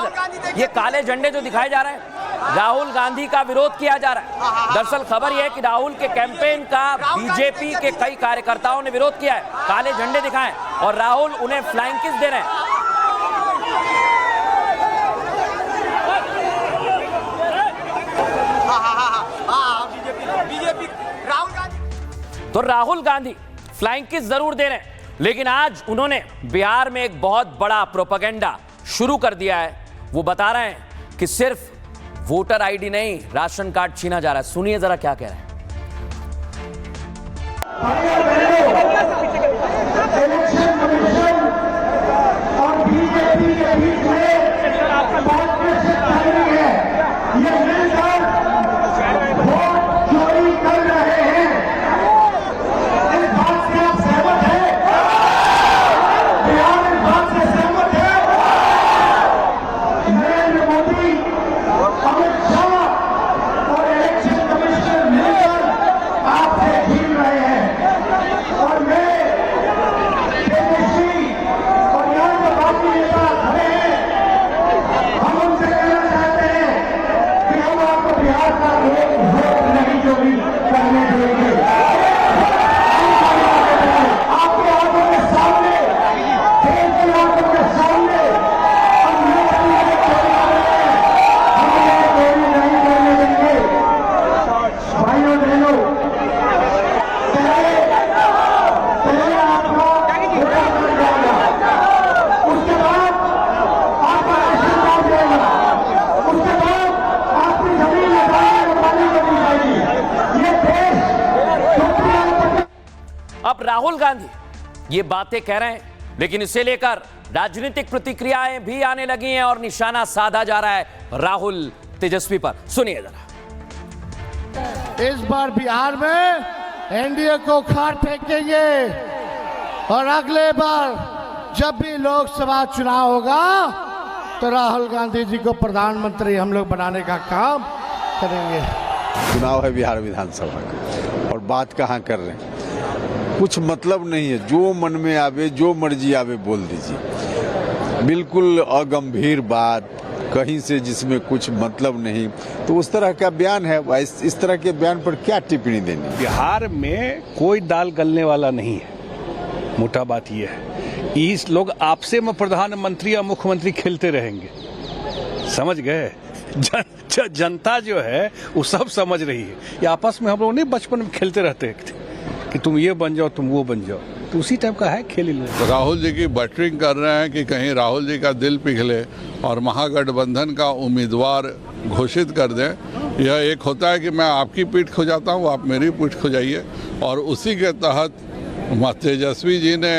ये काले झंडे जो दिखाए जा रहे हैं, राहुल गांधी का विरोध किया जा रहा है। दरअसल खबर यह है कि राहुल के कैंपेन का बीजेपी के कई कार्यकर्ताओं ने विरोध किया है, काले झंडे दिखाए और राहुल उन्हें फ्लाइंग किस दे रहे हैं। तो राहुल गांधी फ्लाइंग किस जरूर दे रहे हैं, लेकिन आज उन्होंने बिहार में एक बहुत बड़ा प्रोपेगेंडा शुरू कर दिया है। वो बता रहे हैं कि सिर्फ वोटर आईडी नहीं, राशन कार्ड छीना जा रहा है। सुनिए जरा क्या कह रहे हैं। अब राहुल गांधी ये बातें कह रहे हैं, लेकिन इसे लेकर राजनीतिक प्रतिक्रियाएं भी आने लगी हैं और निशाना साधा जा रहा है राहुल तेजस्वी पर। सुनिए जरा। इस बार बिहार में एनडीए को खाट फेंकेंगे और अगले बार जब भी लोकसभा चुनाव होगा तो राहुल गांधी जी को प्रधानमंत्री हम लोग बनाने का काम करेंगे। चुनाव है बिहार विधानसभा का और बात कहाँ कर रहे हैं, कुछ मतलब नहीं है, जो मन में आवे जो मर्जी आवे बोल दीजिए। बिल्कुल अगंभीर बात कहीं से जिसमें कुछ मतलब नहीं, तो उस तरह का बयान है। इस तरह के बयान पर क्या टिप्पणी देनी। बिहार में कोई दाल गलने वाला नहीं है, मोटा बात यह है। इस लोग आपसे में प्रधानमंत्री या मुख्यमंत्री खेलते रहेंगे, समझ गए। जनता जो है वो सब समझ रही है। ये आपस में हम लोग नहीं बचपन में खेलते रहते थे कि तुम ये बन जाओ तुम वो बन जाओ, तो उसी टाइप का है खेल ही लोग। राहुल जी की बैटरिंग कर रहे हैं कि कहीं राहुल जी का दिल पिघले और महागठबंधन का उम्मीदवार घोषित कर दें। यह एक होता है कि मैं आपकी पीठ खुजाता हूँ, आप मेरी पीठ खुजाइए, और उसी के तहत तेजस्वी जी ने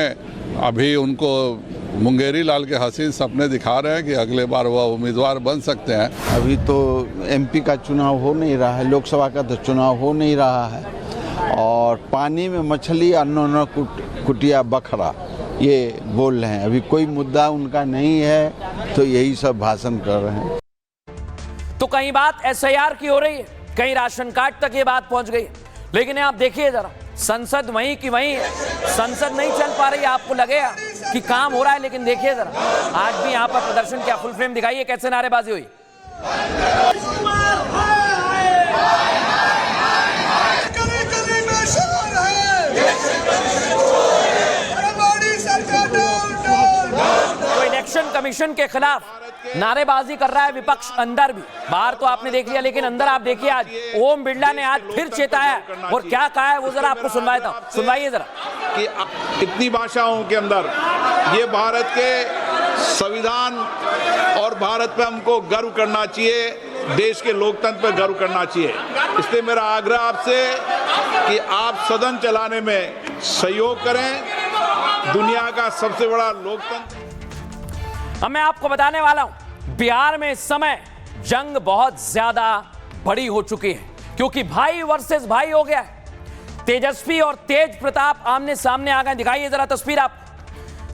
अभी उनको मुंगेरी लाल के हसीन सपने दिखा रहे हैं कि अगले बार वह उम्मीदवार बन सकते हैं। अभी तो एमपी का चुनाव हो नहीं रहा है, लोकसभा का तो चुनाव हो नहीं रहा है, और पानी में मछली अन्ना कुटिया बखरा ये बोल रहे हैं। अभी कोई मुद्दा उनका नहीं है, तो यही सब भाषण कर रहे हैं। तो कहीं बात एसआईआर की हो रही है, कहीं राशन कार्ड तक ये बात पहुंच गई। लेकिन आप देखिए जरा, संसद वहीं की वहीं है, संसद नहीं चल पा रही। आपको लगेगा कि काम हो रहा है, लेकिन देखिए जरा, आज भी यहाँ पर प्रदर्शन किया। फुल फ्रेम दिखाइए कैसे नारेबाजी हुई। तो इलेक्शन कमीशन के खिलाफ नारेबाजी कर रहा है विपक्ष अंदर भी। बाहर तो आपने देख लिया, लेकिन अंदर आप देखिए, आज ओम बिरला ने आज फिर चेताया और क्या कहा है वो जरा आपको सुनवाता हूं, सुनवाइए जरा। कि इतनी भाषाओं के अंदर ये भारत के संविधान और भारत पे हमको गर्व करना चाहिए, देश के लोकतंत्र पे गर्व करना चाहिए। इसलिए मेरा आग्रह आपसे कि आप सदन चलाने में सहयोग करें। दुनिया का सबसे बड़ा लोकतंत्र। अब मैं आपको बताने वाला हूं, बिहार में इस समय जंग बहुत ज्यादा बड़ी हो चुकी है, क्योंकि भाई वर्सेस भाई हो गया है। तेजस्वी और तेज प्रताप आमने सामने आ गए। दिखाइए जरा तस्वीर आप।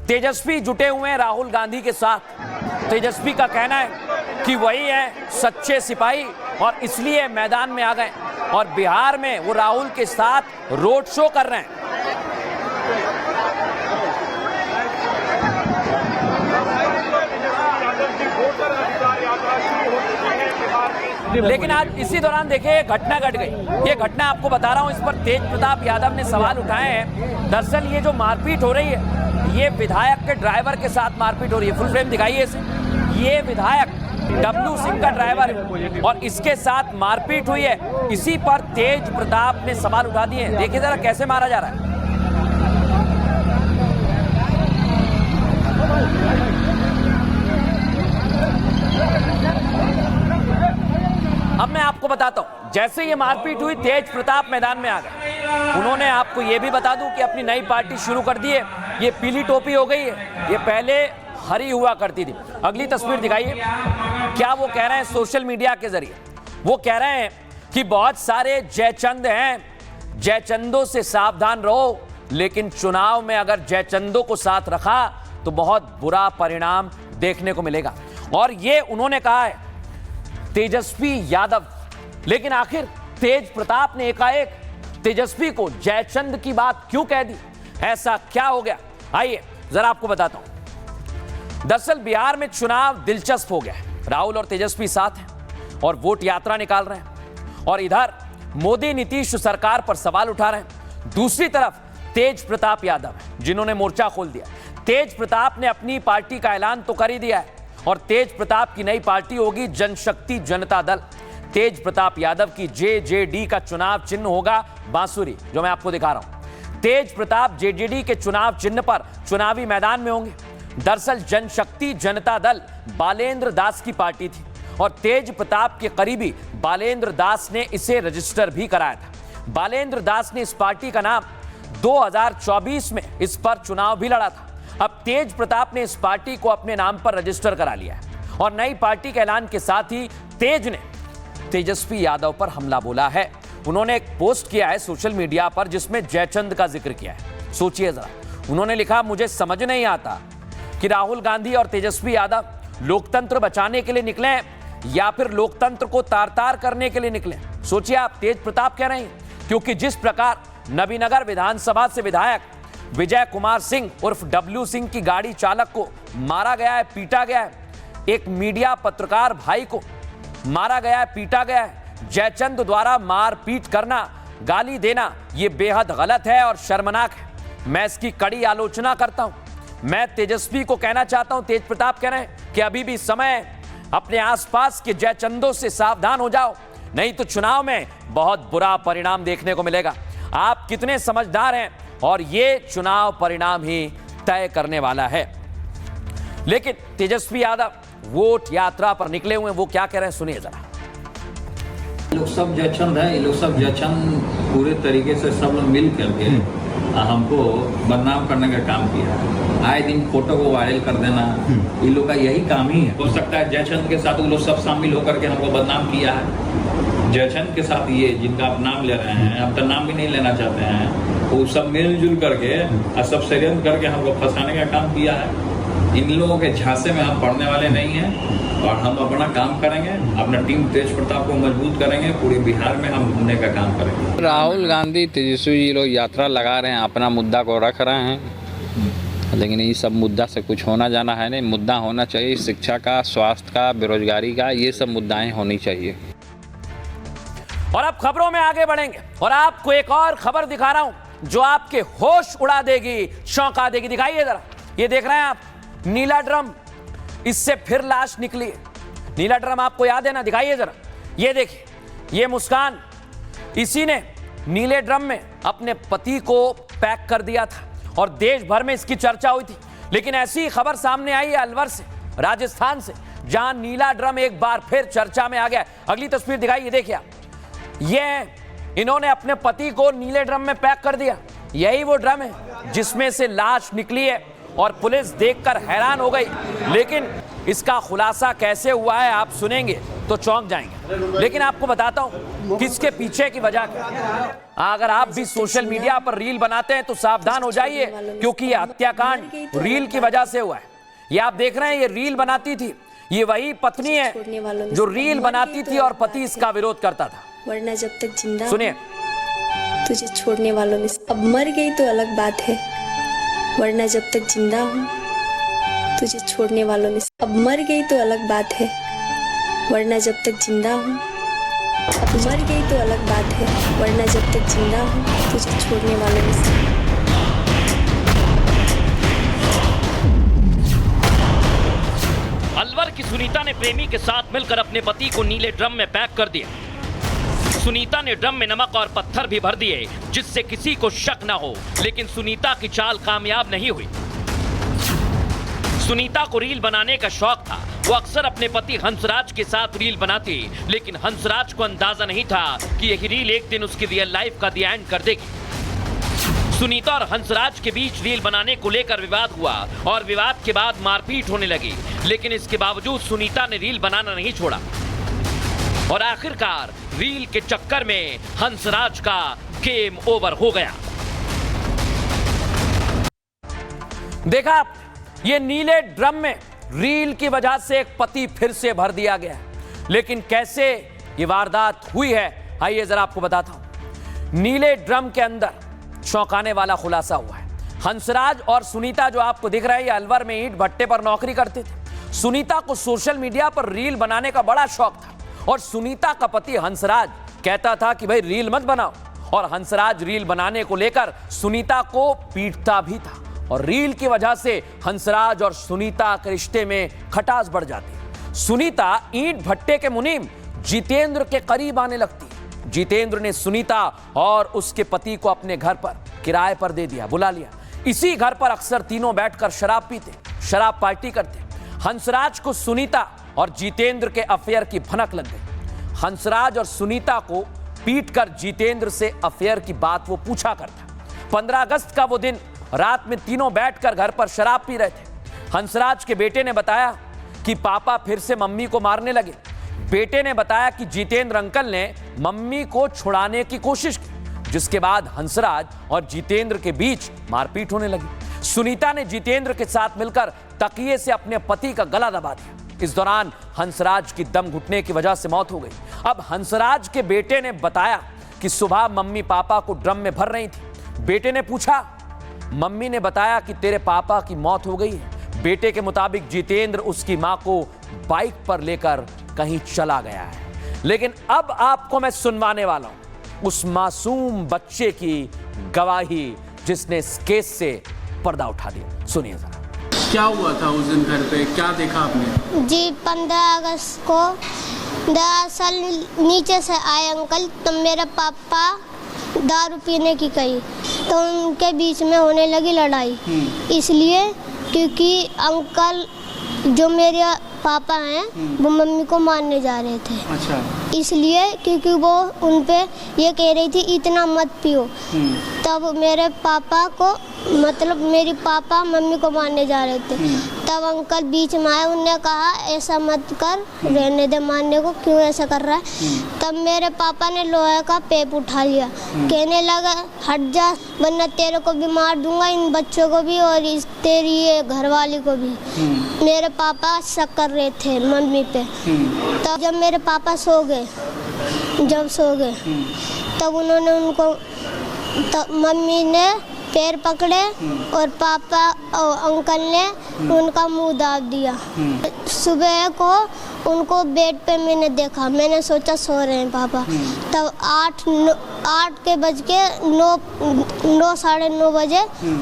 तेजस्वी जुटे हुए हैं राहुल गांधी के साथ। तेजस्वी का कहना है कि वही है सच्चे सिपाही और इसलिए मैदान में आ गए, और बिहार में वो राहुल के साथ रोड शो कर रहे हैं। लेकिन आज इसी दौरान देखिए घटना घट गई। ये घटना आपको बता रहा हूं, इस पर तेज प्रताप यादव ने सवाल उठाए हैं। दरअसल ये जो मारपीट हो रही है, ये विधायक के ड्राइवर के साथ मारपीट हो रही है। फुल फ्रेम दिखाइए इसे। ये विधायक डब्लू सिंह का ड्राइवर है और इसके साथ मारपीट हुई है। इसी पर तेज प्रताप ने सवाल उठा दिए। देखिए जरा कैसे मारा जा रहा है। अब मैं आपको बताता हूं, जैसे ये मारपीट हुई तेज प्रताप मैदान में आ गए। उन्होंने, आपको ये भी बता दूं कि अपनी नई पार्टी शुरू कर दी है। ये पीली टोपी हो गई है, ये पहले हरी हुआ करती थी। अगली तस्वीर दिखाइए। क्या वो कह रहे हैं सोशल मीडिया के जरिए? वो कह रहे हैं कि बहुत सारे जयचंद हैं, जयचंदों से सावधान रहो, लेकिन चुनाव में अगर जयचंदों को साथ रखा तो बहुत बुरा परिणाम देखने को मिलेगा। और ये उन्होंने कहा है तेजस्वी यादव। लेकिन आखिर तेज प्रताप ने एकाएक तेजस्वी को जयचंद की बात क्यों कह दी? ऐसा क्या हो गया? आइए जरा आपको बताता हूं। दरअसल बिहार में चुनाव दिलचस्प हो गया है। राहुल और तेजस्वी साथ हैं और वोट यात्रा निकाल रहे हैं, और इधर मोदी नीतीश सरकार पर सवाल उठा रहे हैं। दूसरी तरफ तेज प्रताप यादव जिन्होंने मोर्चा खोल दिया। तेज प्रताप ने अपनी पार्टी का ऐलान तो कर ही दिया है, और तेज प्रताप की नई पार्टी होगी जनशक्ति जनता दल। तेज प्रताप यादव की जेजेडी का चुनाव चिन्ह होगा बांसुरी, जो मैं आपको दिखा रहा हूं। तेज प्रताप जेजेडी के चुनाव चिन्ह पर चुनावी मैदान में होंगे। दरअसल जनशक्ति जनता दल बालेंद्र दास की पार्टी थी, और तेज प्रताप के करीबी बालेंद्र दास ने इसे रजिस्टर भी कराया था। बालेंद्र दास ने इस पार्टी का नाम 2024 में इस पर चुनाव भी लड़ा था। अब तेज प्रताप ने इस पार्टी को अपने नाम पर रजिस्टर करा लिया है, और नई पार्टी के ऐलान के साथ ही तेज ने तेजस्वी यादव पर हमला बोला है। उन्होंने एक पोस्ट किया है सोशल मीडिया पर जिसमें जयचंद का जिक्र किया है। सोचिए जरा, उन्होंने लिखा, मुझे समझ नहीं आता कि राहुल गांधी और तेजस्वी यादव लोकतंत्र बचाने के लिए निकले या फिर लोकतंत्र को तार-तार करने के लिए निकले। सोचिए आप, तेज प्रताप कह रहे हैं, क्योंकि जिस प्रकार नबीनगर विधानसभा से विधायक विजय कुमार सिंह उर्फ डब्लू सिंह की गाड़ी चालक को मारा गया है, पीटा गया है, एक मीडिया पत्रकार भाई को मारा गया है, पीटा गया है, जयचंद द्वारा मारपीट करना, गाली देना, यह बेहद गलत है और शर्मनाक है। मैं इसकी कड़ी आलोचना करता हूं। मैं तेजस्वी को कहना चाहता हूं, तेज प्रताप कह रहे हैं कि अभी भी समय है, अपने आसपास के जयचंदों से सावधान हो जाओ, नहीं तो चुनाव में बहुत बुरा परिणाम देखने को मिलेगा। आप कितने समझदार हैं, और ये चुनाव परिणाम ही तय करने वाला है। लेकिन तेजस्वी यादव वोट यात्रा पर निकले हुए, वो क्या कह रहे हैं सुनिए जरा। ये लोग सब जयचंद है, ये लोग सब जयचंद पूरे तरीके से सब लोग मिल करके हमको बदनाम करने का काम किया। आए दिन फोटो को वायरल कर देना, ये लोग का यही काम ही है। हो सकता है जयचंद के साथ वो लोग सब शामिल होकर के हमको बदनाम किया है। जयचंद के साथ ये जिनका आप नाम ले रहे हैं, अब तो नाम भी नहीं लेना चाहते हैं, वो सब मिलजुल करके और सब षड्यंत्र करके हमको फंसाने का काम किया है। इन लोगों के झांसे में हम पड़ने वाले नहीं हैं, और हम अपना काम करेंगे, अपना टीम तेज प्रताप को मजबूत करेंगे, पूरे बिहार में हम घूमने का काम करेंगे। राहुल गांधी तेजस्वी जी लोग यात्रा लगा रहे हैं, अपना मुद्दा को रख रहे हैं, लेकिन ये सब मुद्दा से कुछ होना जाना है नहीं। मुद्दा होना चाहिए शिक्षा का, स्वास्थ्य का, बेरोजगारी का, ये सब मुद्दाएं होनी चाहिए। और अब खबरों में आगे बढ़ेंगे, और आपको एक और खबर दिखा रहा हूं जो आपके होश उड़ा देगी, चौंका देगी। दिखाइए जरा, ये देख रहे हैं आप, नीला ड्रम, इससे फिर लाश निकली है। नीला ड्रम आपको याद है ना? दिखाइए जरा, ये देखिए, ये मुस्कान, इसी ने नीले ड्रम में अपने पति को पैक कर दिया था, और देश भर में इसकी चर्चा हुई थी। लेकिन ऐसी खबर सामने आई है अलवर से, राजस्थान से, जहां नीला ड्रम एक बार फिर चर्चा में आ गया। अगली तस्वीर दिखाइए, देखिए आप, ये इन्होंने अपने पति को नीले ड्रम में पैक कर दिया, यही वो ड्रम है जिसमें से लाश निकली है और पुलिस देखकर हैरान हो गई। लेकिन इसका खुलासा कैसे हुआ है आप सुनेंगे तो चौंक जाएंगे। लेकिन आपको बताता हूं किसके पीछे की वजह क्या। अगर आप भी सोशल मीडिया पर रील बनाते हैं तो सावधान हो जाइए, क्योंकि ये हत्याकांड रील की वजह से हुआ है। ये आप देख रहे हैं, ये रील बनाती थी, ये वही पत्नी है जो रील बनाती थी और पति इसका विरोध करता था। वरना जब तक जिंदा सुनिए, तुझे छोड़ने वालों में अब मर गई तो अलग बात है, वरना जब तक जिंदा हूँ तुझे छोड़ने वालों में अब मर गई तो अलग बात है, वरना जब तक जिंदा हूँ अब मर गई तो अलग बात है, वरना जब तक जिंदा हूँ तुझे छोड़ने वालों में से। अलवर की सुनीता ने प्रेमी के साथ मिलकर अपने पति को नीले ड्रम में पैक कर दिया। सुनीता ने ड्रम में नमक और पत्थर भी भर दिए जिससे किसी को शक न हो, लेकिन सुनीता की चाल कामयाब नहीं हुई। सुनीता को रील बनाने का शौक था। वो अक्सर अपने पति हंसराज के साथ रील बनाती, लेकिन हंसराज को अंदाजा नहीं था कि यही रील एक दिन उसकी रियल लाइफ का द एंड कर देगी। सुनीता और हंसराज के बीच रील बनाने को लेकर विवाद हुआ और विवाद के बाद मारपीट होने लगी, लेकिन इसके बावजूद सुनीता ने रील बनाना नहीं छोड़ा और आखिरकार रील के चक्कर में हंसराज का गेम ओवर हो गया। देखा आप, ये नीले ड्रम में रील की वजह से एक पति फिर से भर दिया गया। लेकिन कैसे ये वारदात हुई है, आइए जरा आपको बताता हूं। नीले ड्रम के अंदर चौंकाने वाला खुलासा हुआ है। हंसराज और सुनीता जो आपको दिख रहा है, ये अलवर में ईंट भट्टे पर नौकरी करते थे। सुनीता को सोशल मीडिया पर रील बनाने का बड़ा शौक था और सुनीता का पति हंसराज कहता था कि भाई रील मत बनाओ, और हंसराज रील बनाने को लेकर सुनीता को पीटता भी था और रील की वजह से हंसराज और सुनीता के रिश्ते में खटास बढ़ जाती। सुनीता ईंट भट्टे के मुनीम जितेंद्र के करीब आने लगती। जितेंद्र ने सुनीता और उसके पति को अपने घर पर किराए पर दे दिया, बुला लिया। इसी घर पर अक्सर तीनों बैठकर शराब पीते, शराब पार्टी करते। हंसराज को सुनीता और जितेंद्र के अफेयर की भनक लग गई। हंसराज और सुनीता को पीटकर जितेंद्र से अफेयर की बात वो पूछा करता। 15 अगस्त का वो दिन, रात में तीनों बैठकर घर पर शराब पी रहे थे। हंसराज के बेटे ने बताया कि पापा फिर से मम्मी को मारने लगे। बेटे ने बताया कि जितेंद्र अंकल ने मम्मी को छुड़ाने की कोशिश की, जिसके बाद हंसराज और जितेंद्र के बीच मारपीट होने लगी। सुनीता ने जितेंद्र के साथ मिलकर तकिए से अपने पति का गला दबा दिया। इस दौरान हंसराज की दम घुटने की वजह से मौत हो गई। अब हंसराज के बेटे ने बताया कि सुबह मम्मी पापा को ड्रम में भर रही थी। बेटे ने पूछा, मम्मी ने बताया कि तेरे पापा की मौत हो गई है। बेटे के मुताबिक जितेंद्र उसकी मां को बाइक पर लेकर कहीं चला गया है। लेकिन अब आपको मैं सुनवाने वाला हूं उस मासूम बच्चे की गवाही जिसने इस केस से पर्दा उठा दिया। सुनिए जरा। क्या हुआ था उस दिन घर पे, क्या देखा आपने? जी 15 अगस्त को दरअसल नीचे से आए अंकल, तो मेरे पापा दारू पीने की कही तो उनके बीच में होने लगी लड़ाई। इसलिए क्योंकि अंकल जो मेरे पापा हैं वो मम्मी को मारने जा रहे थे। अच्छा। इसलिए क्योंकि वो उन पे ये कह रही थी इतना मत पियो। तब मेरे पापा को मतलब मेरे पापा मम्मी को मारने जा रहे थे। तब अंकल बीच में आए, उन्होंने कहा ऐसा मत कर, रहने दे मारने को, क्यों ऐसा कर रहा है। तब मेरे पापा ने लोहे का पेप उठा लिया, कहने लगा हट जा वरना तेरे को भी मार दूंगा, इन बच्चों को भी और इस तेरी ये घरवाली को भी। मेरे पापा शक कर रहे थे मम्मी पे। तब जब मेरे पापा सो गए तब उन्होंने उनको मम्मी ने पैर पकड़े और पापा और अंकल ने उनका मुंह दाब दिया। सुबह को उनको बेड पे मैंने देखा, मैंने सोचा सो रहे हैं पापा। तब 8 के बज के 9 साढ़े 9 बजे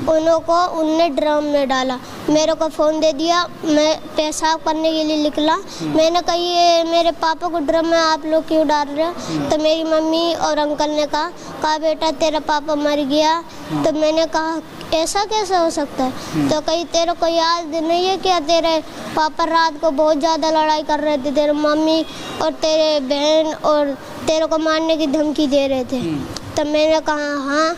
उनने ड्रम में डाला। मेरे को फ़ोन दे दिया, मैं पेशाब करने के लिए निकला। मैंने कहा ये मेरे पापा को ड्रम में आप लोग क्यों डाल रहे हो। तो मेरी मम्मी और अंकल ने कहा बेटा तेरा पापा मर गया। तो मैंने कहा ऐसा कैसे हो सकता है। तो कहीं तेरे को याद नहीं है क्या तेरे पापा रात को बहुत ज़्यादा लड़ाई कर रहे थे, तेरे मम्मी और तेरे बहन और तेरे को मारने की धमकी दे रहे थे। तब मैंने कहा हाँ।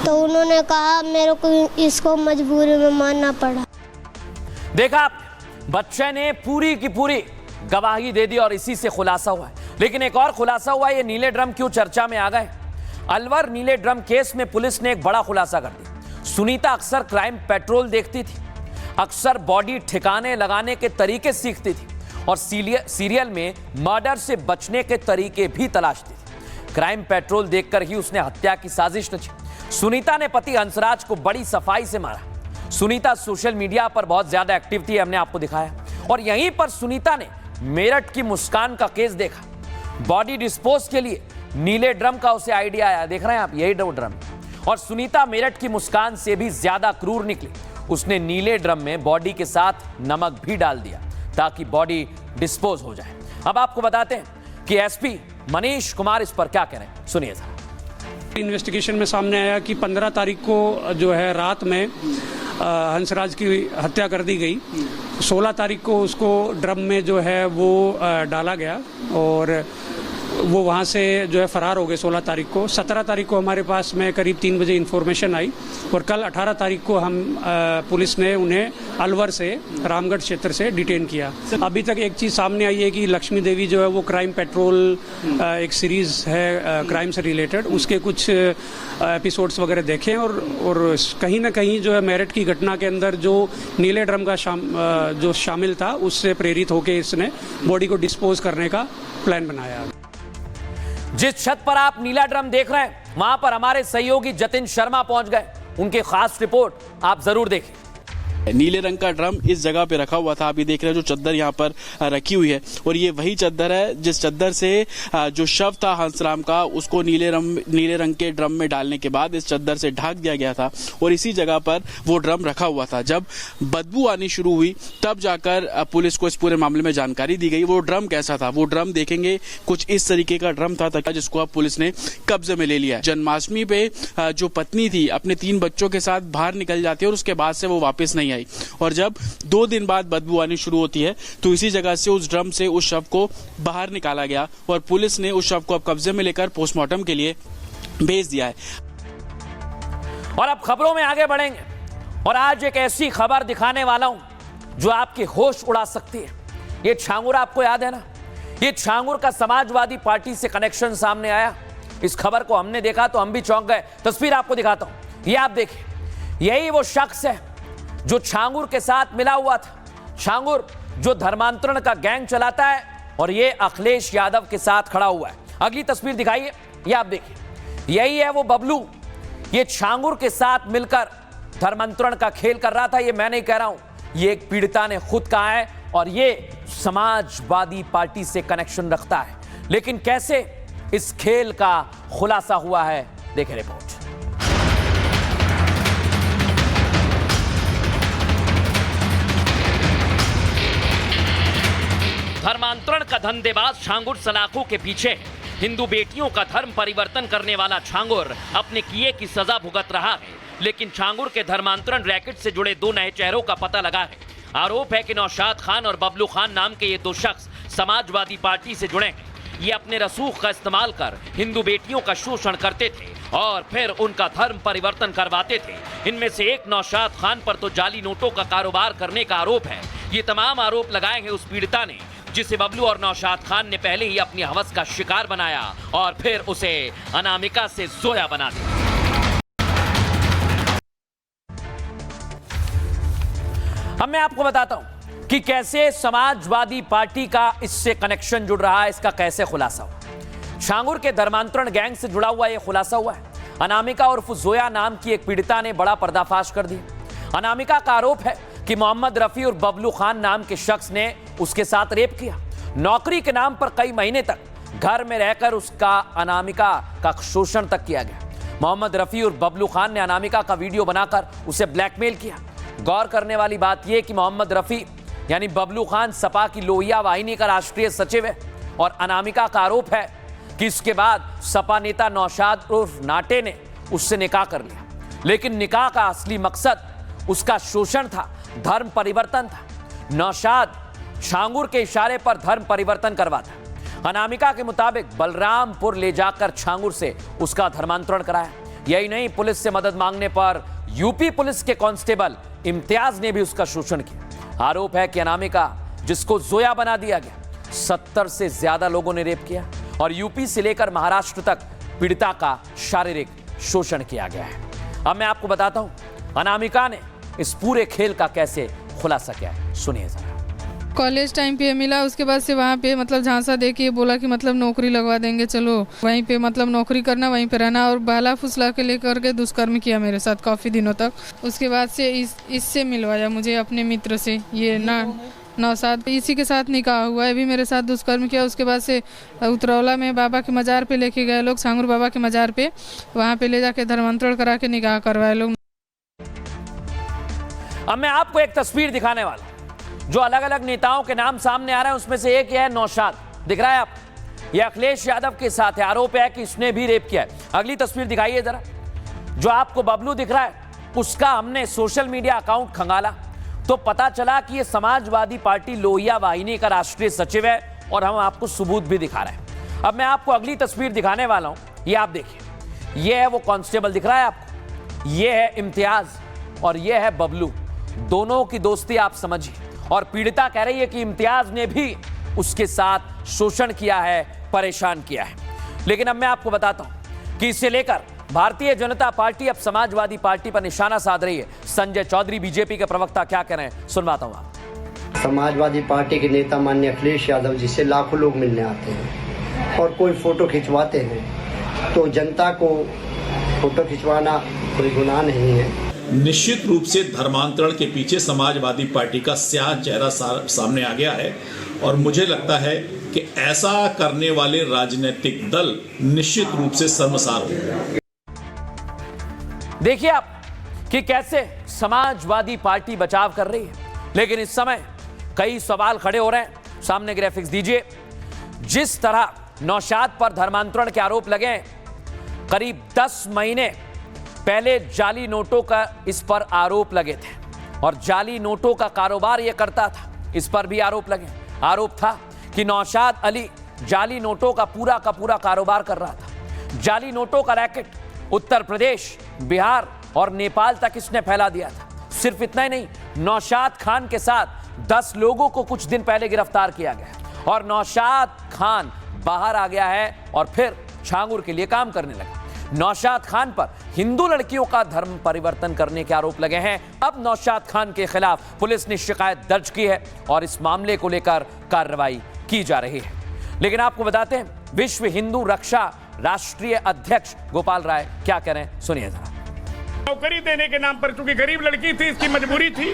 तो उन्होंने कहा मेरे को इसको मजबूरी में मानना पड़ा। देखा आप, बच्चे ने पूरी की पूरी गवाही दे दी और इसी से खुलासा हुआ है। लेकिन एक और खुलासा हुआ, ये नीले ड्रम क्यों चर्चा में आ गए। अलवर नीले ड्रम केस में पुलिस ने एक बड़ा खुलासा कर दिया। सुनीता अक्सर क्राइम पेट्रोल देखती थी, अक्सर बॉडी ठिकाने लगाने के तरीके सीखती थी और सीरियल में मर्डर से बचने के तरीके भी तलाशती थी। क्राइम पेट्रोल देखकर ही उसने हत्या की साजिश रची। सुनीता ने पति हंसराज को बड़ी सफाई से मारा। सुनीता सोशल मीडिया पर बहुत ज्यादा एक्टिव थी, हमने आपको दिखाया। और यहीं पर सुनीता ने मेरठ की मुस्कान का केस देखा। बॉडी डिस्पोज के लिए नीले ड्रम का उसे आइडिया आया, देख रहे हैं आप, यही ड्रम। और सुनीता मेरठ की मुस्कान से भी ज्यादा क्रूर निकली। उसने नीले ड्रम में बॉडी के साथ नमक भी डाल दिया ताकि बॉडी डिस्पोज हो जाए। अब आपको बताते हैं कि एसपी मनीष कुमार इस पर क्या कह रहे हैं, सुनिए जरा। इन्वेस्टिगेशन में सामने आया कि 15 तारीख को जो है रात में हंसराज की हत्या कर दी गई। 16 तारीख को उसको ड्रम में जो है वो डाला गया और वो वहाँ से जो है फरार हो गए 16 तारीख को। 17 तारीख को हमारे पास में करीब 3 बजे इन्फॉर्मेशन आई और कल 18 तारीख को हम पुलिस ने उन्हें अलवर से रामगढ़ क्षेत्र से डिटेन किया। अभी तक एक चीज़ सामने आई है कि लक्ष्मी देवी जो है वो क्राइम पेट्रोल एक सीरीज़ है क्राइम से रिलेटेड, उसके कुछ एपिसोड्स वगैरह देखे और कहीं ना कहीं जो है मेरठ की घटना के अंदर जो नीले ड्रम का जो शामिल था उससे प्रेरित होकर इसने बॉडी को डिस्पोज करने का प्लान बनाया। जिस छत पर आप नीला ड्रम देख रहे हैं, वहां पर हमारे सहयोगी जतिन शर्मा पहुंच गए। उनकी खास रिपोर्ट आप जरूर देखें। नीले रंग का ड्रम इस जगह पे रखा हुआ था, अभी देख रहे हैं जो चद्दर यहाँ पर रखी हुई है और ये वही चद्दर है जिस चद्दर से जो शव था हंसराम का उसको नीले रंग के ड्रम में डालने के बाद इस चद्दर से ढक दिया गया था और इसी जगह पर वो ड्रम रखा हुआ था। जब बदबू आनी शुरू हुई तब जाकर पुलिस को इस पूरे मामले में जानकारी दी गई। वो ड्रम कैसा था, वो ड्रम देखेंगे, कुछ इस तरीके का ड्रम था जिसको अब पुलिस ने कब्जे में ले लिया है। जन्माष्टमी पे जो पत्नी थी अपने 3 बच्चों के साथ बाहर निकल जाती है और उसके बाद से वो वापस नहीं आई और जब 2 दिन बाद बदबू आनी शुरू होती है तो इसी जगह से उस ड्रम से उस शव को बाहर निकाला गया और पुलिस ने उस शव को अब कब्जे में लेकर पोस्टमार्टम के लिए भेज दिया है। और अब खबरों में आगे बढ़ेंगे और आज एक ऐसी खबर दिखाने वाला हूं जो आपके होश उड़ा सकती है। ये छांगुर आपको याद है ना, ये छांगुर का समाजवादी पार्टी से कनेक्शन सामने आया। इस खबर को हमने देखा तो हम भी चौंक गए। तस्वीर आपको दिखाता हूं, ये आप देखिए, यही वो शख्स है जो छांगुर के साथ मिला हुआ था। छांगुर जो धर्मांतरण का गैंग चलाता है और ये अखिलेश यादव के साथ खड़ा हुआ है। अगली तस्वीर दिखाइए, ये आप देखिए, यही है वो बबलू। ये छांगुर के साथ मिलकर धर्मांतरण का खेल कर रहा था। ये मैं नहीं कह रहा हूं, ये एक पीड़िता ने खुद कहा है और ये समाजवादी पार्टी से कनेक्शन रखता है। लेकिन कैसे इस खेल का खुलासा हुआ है, देखें रिपोर्ट। धर्मांतरण का धंधेबाज छांगुर सलाखों के पीछे है। हिंदू बेटियों का धर्म परिवर्तन करने वाला छांगुर अपने किए की सजा भुगत रहा है। लेकिन छांगुर के धर्मांतरण रैकेट से जुड़े 2 नए चेहरों का पता लगा है। आरोप है कि नौशाद खान और बबलू खान नाम के ये 2 शख्स समाजवादी पार्टी से जुड़े हैं। ये अपने रसूख का इस्तेमाल कर हिंदू बेटियों का शोषण करते थे और फिर उनका धर्म परिवर्तन करवाते थे। इनमें से एक नौशाद खान पर तो जाली नोटों का कारोबार करने का आरोप है। ये तमाम आरोप लगाए हैं उस पीड़िता ने, जिसे बबलू और नौशाद खान ने पहले ही अपनी हवस का शिकार बनाया और फिर उसे अनामिका से जोया बना दिया। अब मैं आपको बताता हूं कि कैसे समाजवादी पार्टी का इससे कनेक्शन जुड़ रहा है, इसका कैसे खुलासा हुआ। छांगुर के धर्मांतरण गैंग से जुड़ा हुआ यह खुलासा हुआ है। अनामिका उर्फ जोया नाम की एक पीड़िता ने बड़ा पर्दाफाश कर दिया। अनामिका का आरोप है कि मोहम्मद रफी और बबलू खान नाम के शख्स ने उसके साथ रेप किया। नौकरी के नाम पर कई महीने तक घर में रहकर उसका अनामिका का शोषण तक किया गया। मोहम्मद रफी और बबलू खान ने अनामिका का वीडियो बनाकर उसे ब्लैकमेल किया। गौर करने वाली बात यह कि मोहम्मद रफी यानी बबलू खान सपा की लोहिया वाहिनी का राष्ट्रीय सचिव है और अनामिका का आरोप है कि इसके बाद सपा नेता नौशाद उर्फ नाटे ने उससे निकाह कर लिया। लेकिन निकाह का असली मकसद उसका शोषण था, धर्म परिवर्तन था। नौशाद छांगुर के इशारे पर धर्म परिवर्तन करवाता। अनामिका के मुताबिक बलरामपुर ले जाकर छांगुर से उसका धर्मांतरण कराया। यही नहीं, पुलिस से मदद मांगने पर यूपी पुलिस के कांस्टेबल इम्तियाज ने भी उसका शोषण किया। आरोप है कि अनामिका, जिसको जोया बना दिया गया, 70 से ज्यादा लोगों ने रेप किया और यूपी से लेकर महाराष्ट्र तक पीड़िता का शारीरिक शोषण किया गया है। अब मैं आपको बताता हूं अनामिका ने इस पूरे खेल का कैसे खुलासा किया है, सुनिए जरा। कॉलेज टाइम पे मिला, उसके बाद से वहाँ पे मतलब झांसा दे के बोला कि मतलब नौकरी लगवा देंगे, चलो वहीं पे मतलब नौकरी करना, वहीं पे रहना, और बहला फुसला के लेकर के दुष्कर्म किया मेरे साथ काफ़ी दिनों तक। उसके बाद से इससे मिलवाया मुझे अपने मित्र से, ये नौशाद, इसी के साथ निकाह हुआ है, भी मेरे साथ दुष्कर्म किया। उसके बाद से उतरौला में बाबा के मज़ार पे लेके गए लोग, सांगुर बाबा के मज़ार पे, वहाँ पे ले जाके धर्मांतरण करा के निकाह करवाए लोग। अब मैं आपको एक तस्वीर दिखाने वाला, जो अलग अलग नेताओं के नाम सामने आ रहे हैं, उसमें से एक है नौशाद, दिख रहा है आप, ये अखिलेश यादव के साथ है, आरोप है कि इसने भी रेप किया है। अगली तस्वीर दिखाइए जरा। जो आपको बबलू दिख रहा है, उसका हमने सोशल मीडिया अकाउंट खंगाला तो पता चला कि ये समाजवादी पार्टी लोहिया वाहिनी का राष्ट्रीय सचिव है, और हम आपको सबूत भी दिखा रहे हैं। अब मैं आपको अगली तस्वीर दिखाने वाला हूं, ये आप देखिए, ये है वो कांस्टेबल दिख रहा है आपको, ये है इम्तियाज और ये है बबलू, दोनों की दोस्ती आप समझिए। और पीड़िता कह रही है कि इम्तियाज ने भी उसके साथ शोषण किया है, परेशान किया है। लेकिन अब मैं आपको बताता हूं कि इसे लेकर भारतीय जनता पार्टी अब समाजवादी पार्टी पर निशाना साध रही है। संजय चौधरी बीजेपी के प्रवक्ता क्या कह रहे हैं, सुनवाता हूं आप। समाजवादी पार्टी के नेता माननीय अखिलेश यादव जी से लाखों लोग मिलने आते हैं और कोई फोटो खिंचवाते हैं तो जनता को फोटो खिंचवाना कोई गुनाह नहीं है। निश्चित रूप से धर्मांतरण के पीछे समाजवादी पार्टी का स्याह चेहरा सामने आ गया है, और मुझे लगता है कि ऐसा करने वाले राजनीतिक दल निश्चित रूप से शर्मसार होंगे। देखिए आप कि कैसे समाजवादी पार्टी बचाव कर रही है, लेकिन इस समय कई सवाल खड़े हो रहे हैं। सामने ग्राफिक्स दीजिए। जिस तरह नौशाद पर धर्मांतरण के आरोप लगे हैं, करीब 10 महीने पहले जाली नोटों का इस पर आरोप लगे थे और जाली नोटों का कारोबार यह करता था, इस पर भी आरोप लगे। आरोप था कि नौशाद अली जाली नोटों का पूरा कारोबार कर रहा था। जाली नोटों का रैकेट उत्तर प्रदेश, बिहार और नेपाल तक इसने फैला दिया था। सिर्फ इतना ही नहीं, नौशाद खान के साथ 10 लोगों को कुछ दिन पहले गिरफ्तार किया गया और नौशाद खान बाहर आ गया है और फिर छांगुर के लिए काम करने लगा। नौशाद खान पर हिंदू लड़कियों का धर्म परिवर्तन करने के आरोप लगे हैं। अब नौशाद खान के खिलाफ पुलिस ने शिकायत दर्ज की है और इस मामले को लेकर कार्रवाई की जा रही है। लेकिन आपको बताते हैं, विश्व हिंदू रक्षा राष्ट्रीय अध्यक्ष गोपाल राय क्या कह रहे हैं, सुनिए जरा। नौकरी देने के नाम पर, चूंकि गरीब लड़की थी, इसकी मजबूरी थी,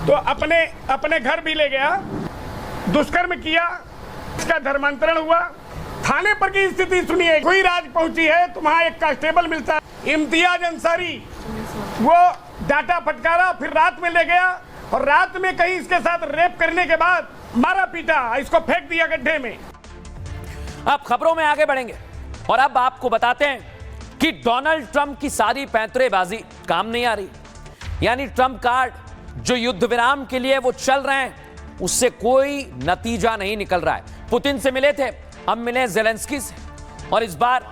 तो अपने घर भी ले गया, दुष्कर्म किया, इसका धर्मांतरण हुआ। थाने पर की स्थिति सुनिए, कोई राज पहुंची है तो वहां एक कांस्टेबल मिलता है, इम्तियाज अंसारी, वो डाटा फटकारा, फिर रात में ले गया और रात में कहीं इसके साथ रेप करने के बाद मारा पीटा, इसको फेंक दिया गड्ढे में। अब खबरों में आगे बढ़ेंगे और अब आपको बताते हैं कि डोनाल्ड ट्रंप की सारी पैंतरेबाजी काम नहीं आ रही। यानी ट्रंप कार्ड जो युद्ध विराम के लिए वो चल रहे हैं, उससे कोई नतीजा नहीं निकल रहा है। पुतिन से मिले थे, अब मिले जेलेंस्की से, और इस बार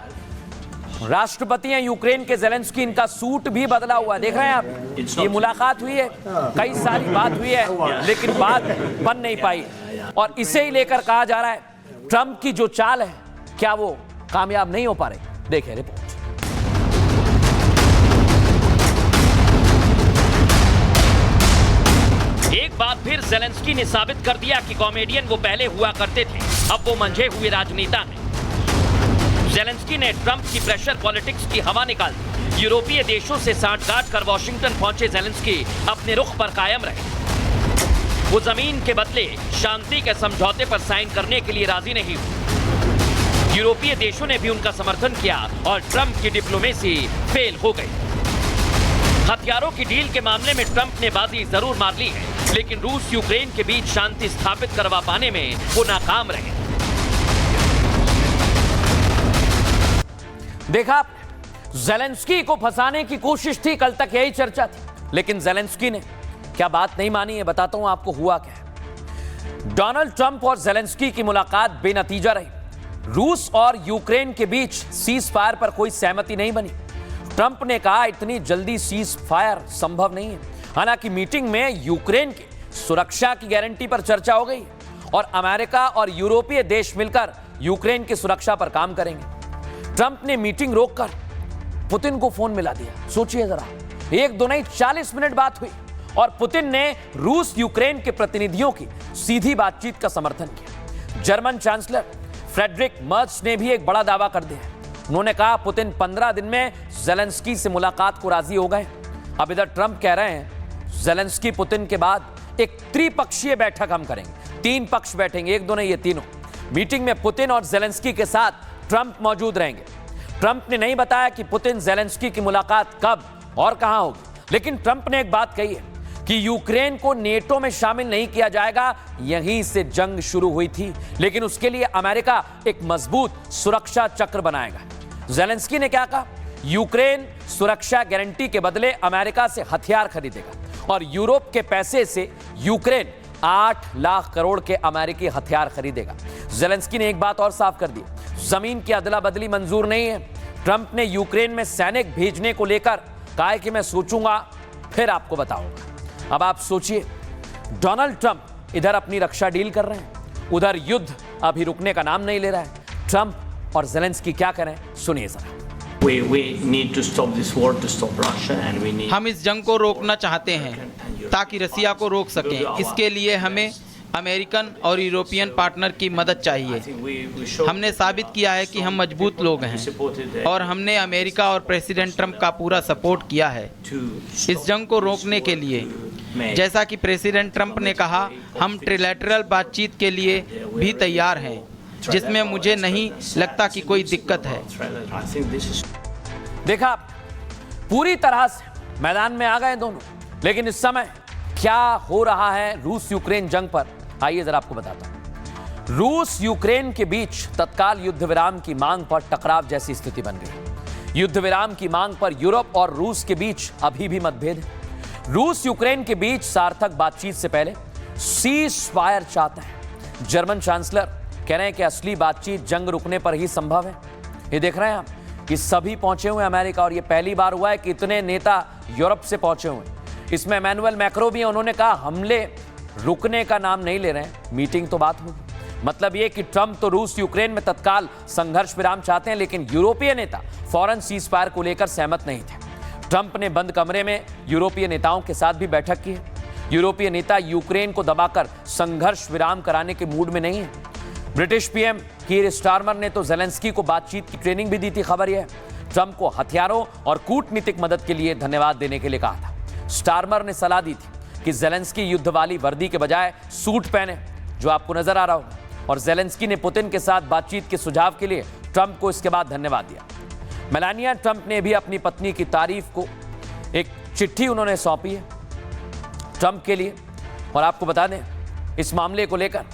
राष्ट्रपति हैं यूक्रेन के जेलेंस्की, इनका सूट भी बदला हुआ, देख रहे हैं आप। ये मुलाकात हुई है, कई सारी बात हुई है, लेकिन बात बन नहीं पाई और इसे ही लेकर कहा जा रहा है ट्रंप की जो चाल है, क्या वो कामयाब नहीं हो पा रही। देखिए रिपोर्ट। एक बार फिर जेलेंस्की ने साबित कर दिया कि कॉमेडियन वो पहले हुआ करते थे, अब वो मंझे हुए राजनेता हैं। जेलेंस्की ने ट्रंप की प्रेशर पॉलिटिक्स की हवा निकाल दी। यूरोपीय देशों से सांठगांठ कर वॉशिंगटन पहुंचे जेलेंस्की अपने रुख पर कायम रहे। वो जमीन के बदले शांति के समझौते पर साइन करने के लिए राजी नहीं हुए। यूरोपीय देशों ने भी उनका समर्थन किया और ट्रंप की डिप्लोमेसी फेल हो गई। हथियारों की डील के मामले में ट्रंप ने बाजी जरूर मार ली है, लेकिन रूस यूक्रेन के बीच शांति स्थापित करवा पाने में वो नाकाम रहे। देखा आपने, जेलेंस्की को फंसाने की कोशिश थी, कल तक यही चर्चा थी, लेकिन जेलेंस्की ने क्या बात नहीं मानी है। बताता हूं आपको हुआ क्या है। डोनाल्ड ट्रंप और जेलेंस्की की मुलाकात बेनतीजा रही। रूस और यूक्रेन के बीच सीज फायर पर कोई सहमति नहीं बनी। ट्रंप ने कहा इतनी जल्दी सीज फायर संभव नहीं है। हालांकि मीटिंग में यूक्रेन की सुरक्षा की गारंटी पर चर्चा हो गई और अमेरिका और यूरोपीय देश मिलकर यूक्रेन की सुरक्षा पर काम करेंगे। ट्रंप ने मीटिंग रोककर पुतिन को फोन मिला दिया। सोचिए जरा, एक दो नहीं 40 मिनट बात हुई और पुतिन ने रूस यूक्रेन के प्रतिनिधियों की सीधी बातचीत का समर्थन किया। जर्मन चांसलर फ्रेडरिक मर्ज ने भी एक बड़ा दावा कर दिया। उन्होंने कहा पुतिन 15 दिन में ज़ेलेंस्की से मुलाकात को राजी हो गए। अब इधर ट्रंप कह रहे हैं ज़ेलेंस्की पुतिन के बाद एक त्रिपक्षीय बैठक हम करेंगे। 3 पक्ष बैठेंगे, एक दो नहीं, ये तीनों। मीटिंग में पुतिन और ज़ेलेंस्की के साथ ट्रंप मौजूद रहेंगे। ट्रंप ने नहीं बताया कि पुतिन ज़ेलेंस्की की मुलाकात कब और कहां होगी, लेकिन ट्रंप ने एक बात कही है कि यूक्रेन को नेटो में शामिल नहीं किया जाएगा। यहीं से जंग शुरू हुई थी, लेकिन उसके लिए अमेरिका एक मजबूत सुरक्षा चक्र बनाएगा। ज़ेलेंस्की ने क्या कहा? यूक्रेन सुरक्षा गारंटी के बदले अमेरिका से हथियार खरीदेगा और यूरोप के पैसे से यूक्रेन 8 लाख करोड़ के अमेरिकी हथियार खरीदेगा। ज़ेलेंस्की ने एक बात और साफ कर दी, जमीन की अदला बदली मंजूर नहीं है। ट्रंप ने यूक्रेन में सैनिक भेजने को लेकर कहा है कि मैं सोचूंगा फिर आपको बताऊंगा। अब आप सोचिए, डोनाल्ड ट्रंप इधर अपनी रक्षा डील कर रहे हैं, उधर युद्ध अभी रुकने का नाम नहीं ले रहा है। ट्रंप और ज़ेलेंस्की क्या करें, सुनिए जरा। हम इस जंग को रोकना चाहते हैं ताकि रसिया को रोक सकें। इसके लिए हमें अमेरिकन और यूरोपियन पार्टनर की मदद चाहिए। हमने साबित किया है कि हम मजबूत लोग हैं और हमने अमेरिका और प्रेसिडेंट ट्रंप का पूरा सपोर्ट किया है इस जंग को रोकने के लिए। जैसा कि प्रेसिडेंट ट्रंप ने कहा, हम ट्रिलैटरल बातचीत के लिए भी तैयार हैं, जिसमें मुझे नहीं लगता कि कोई दिक्कत है। देखा, पूरी तरह से मैदान में आ गए दोनों, लेकिन इस समय क्या हो रहा है रूस यूक्रेन जंग पर, आइए जरा आपको बताता हूं। रूस यूक्रेन के बीच तत्काल युद्ध विराम की मांग पर टकराव जैसी स्थिति बन गई। युद्ध विराम की मांग पर यूरोप और रूस के बीच अभी भी मतभेद है। रूस यूक्रेन के बीच सार्थक बातचीत से पहले सीज फायर चाहता है। जर्मन चांसलर कह रहे हैं कि असली बातचीत जंग रुकने पर ही संभव है। ये देख रहे हैं आप कि सभी पहुंचे हुए अमेरिका, और ये पहली बार हुआ है कि इतने नेता यूरोप से पहुंचे हुए। इसमें इमैनुअल मैक्रो भी हैं। उन्होंने कहा हमले रुकने का नाम नहीं ले रहे हैं, मीटिंग तो बात होगी। मतलब ये कि ट्रंप तो रूस यूक्रेन में तत्काल संघर्ष विराम चाहते हैं, लेकिन यूरोपीय नेता फौरन सीज फायर को लेकर सहमत नहीं थे। ट्रंप ने बंद कमरे में यूरोपीय नेताओं के साथ भी बैठक की है। यूरोपीय नेता यूक्रेन को दबाकर संघर्ष विराम कराने के मूड में नहीं है। ब्रिटिश पीएम कीर स्टारमर ने तो ज़ेलेंस्की को बातचीत की ट्रेनिंग भी दी थी। खबर यह है ट्रंप को हथियारों और कूटनीतिक मदद के लिए धन्यवाद देने के लिए कहा था। स्टारमर ने सलाह दी थी कि ज़ेलेंस्की युद्ध वाली वर्दी के बजाय सूट पहने, जो आपको नजर आ रहा होगा। और ज़ेलेंस्की ने पुतिन के साथ बातचीत के सुझाव के लिए ट्रंप को इसके बाद धन्यवाद दिया। मेलानिया ट्रंप ने भी अपनी पत्नी की तारीफ को एक चिट्ठी उन्होंने सौंपी है ट्रंप के लिए। और आपको बता दें, इस मामले को लेकर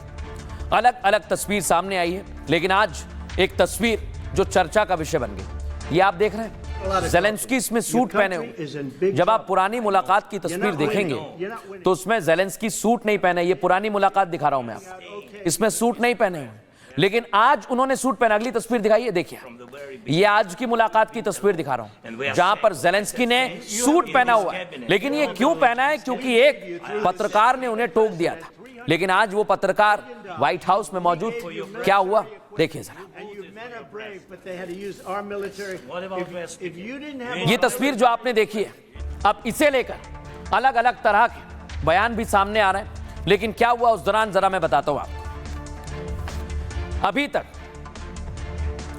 अलग अलग तस्वीर सामने आई है, लेकिन आज एक तस्वीर जो चर्चा का विषय बन गई, ये आप देख रहे हैं ज़ेलेंस्की इसमें सूट पहने हुए। जब आप पुरानी मुलाकात की तस्वीर देखेंगे तो उसमें ज़ेलेंस्की सूट नहीं पहने। ये पुरानी मुलाकात दिखा रहा हूं मैं आपको, इसमें सूट नहीं पहने हुए, लेकिन आज उन्होंने सूट पहना। अगली तस्वीर दिखाइए, देखिए, ये आज की मुलाकात की तस्वीर दिखा रहा हूं जहां पर ज़ेलेंस्की ने सूट पहना हुआ है। लेकिन ये क्यों पहना है? क्योंकि एक पत्रकार ने उन्हें टोक दिया था, लेकिन आज वो पत्रकार व्हाइट हाउस में मौजूद थे। क्या हुआ, देखिए जरा। ये तस्वीर जो आपने देखी है, अब इसे लेकर अलग अलग तरह के बयान भी सामने आ रहे हैं, लेकिन क्या हुआ उस दौरान जरा मैं बताता हूं आपको।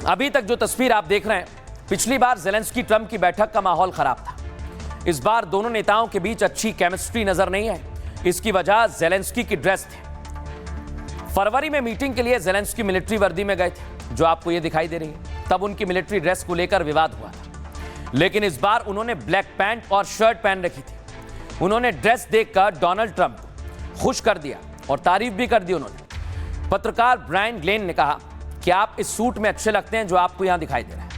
अभी तक जो तस्वीर आप देख रहे हैं, पिछली बार ज़ेलेंस्की ट्रंप की बैठक का माहौल खराब था। इस बार दोनों नेताओं के बीच अच्छी केमिस्ट्री नजर नहीं आई। इसकी वजह ज़ेलेंस्की की ड्रेस थी। फरवरी में मीटिंग के लिए ज़ेलेंस्की मिलिट्री वर्दी में गए थे, जो आपको ये दिखाई दे रही है। तब उनकी मिलिट्री ड्रेस को लेकर विवाद हुआ था, लेकिन इस बार उन्होंने ब्लैक पैंट और शर्ट पहन रखी थी। उन्होंने ड्रेस देखकर डोनाल्ड ट्रंप को खुश कर दिया और तारीफ भी कर दी उन्होंने। पत्रकार ब्रायन ग्लेन ने कहा कि आप इस सूट में अच्छे लगते हैं जो आपको यहां दिखाई दे रहा है।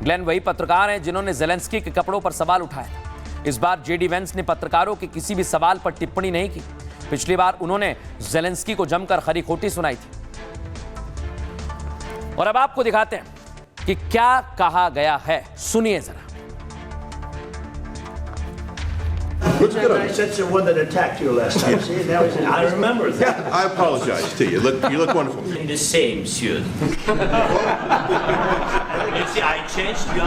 ग्लेन वही पत्रकार हैं जिन्होंने ज़ेलेंस्की के कपड़ों पर सवाल उठाया था। इस बार जेडी वेंस ने पत्रकारों के किसी भी सवाल पर टिप्पणी नहीं की। पिछली बार उन्होंने ज़ेलेंस्की को जमकर खरी खोटी सुनाई थी। और अब आपको दिखाते हैं कि क्या कहा गया है, सुनिए जरा। Looks good on I you. said the one that attacked you last time. See, now he's in. I remember that. Yeah, I apologize to you. You look wonderful. In the same suit. You see, I changed you.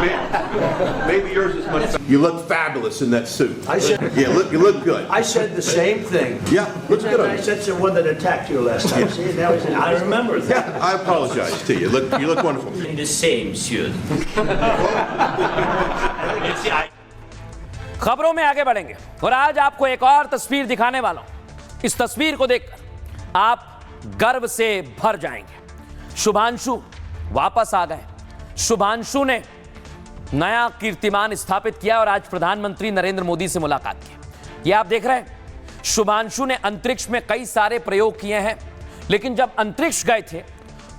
Maybe yours is much. You look fabulous in that suit. I said. Yeah, you look good. I said the same thing. Yeah, looks good on I you. said the one that attacked you last time. See, now he's in. I remember that. Yeah, I apologize to you. You look wonderful. In the same suit. You see, I. खबरों में आगे बढ़ेंगे और आज आपको एक और तस्वीर दिखाने वाला हूं। इस तस्वीर को देखकर आप गर्व से भर जाएंगे। शुभांशु वापस आ गए। शुभांशु ने नया कीर्तिमान स्थापित किया और आज प्रधानमंत्री नरेंद्र मोदी से मुलाकात की। ये आप देख रहे हैं, शुभांशु ने अंतरिक्ष में कई सारे प्रयोग किए हैं, लेकिन जब अंतरिक्ष गए थे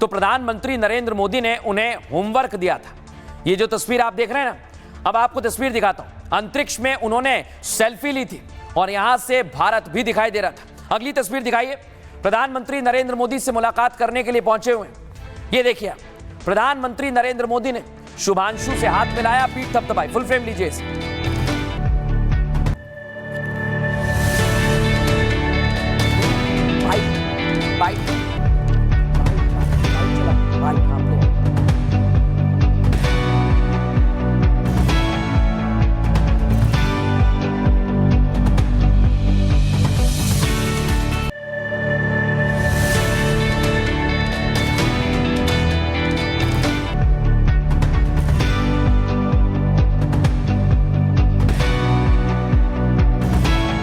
तो प्रधानमंत्री नरेंद्र मोदी ने उन्हें होमवर्क दिया था। ये जो तस्वीर आप देख रहे हैं ना, अब आपको तस्वीर दिखाता हूं। अंतरिक्ष में उन्होंने सेल्फी ली थी और यहां से भारत भी दिखाई दे रहा था। अगली तस्वीर दिखाइए। प्रधानमंत्री नरेंद्र मोदी से मुलाकात करने के लिए पहुंचे हुए हैं। ये देखिए, प्रधानमंत्री नरेंद्र मोदी ने शुभांशु से हाथ मिलाया, पीठ थपथपाई। फुल फ्रेम लीजिए इसे।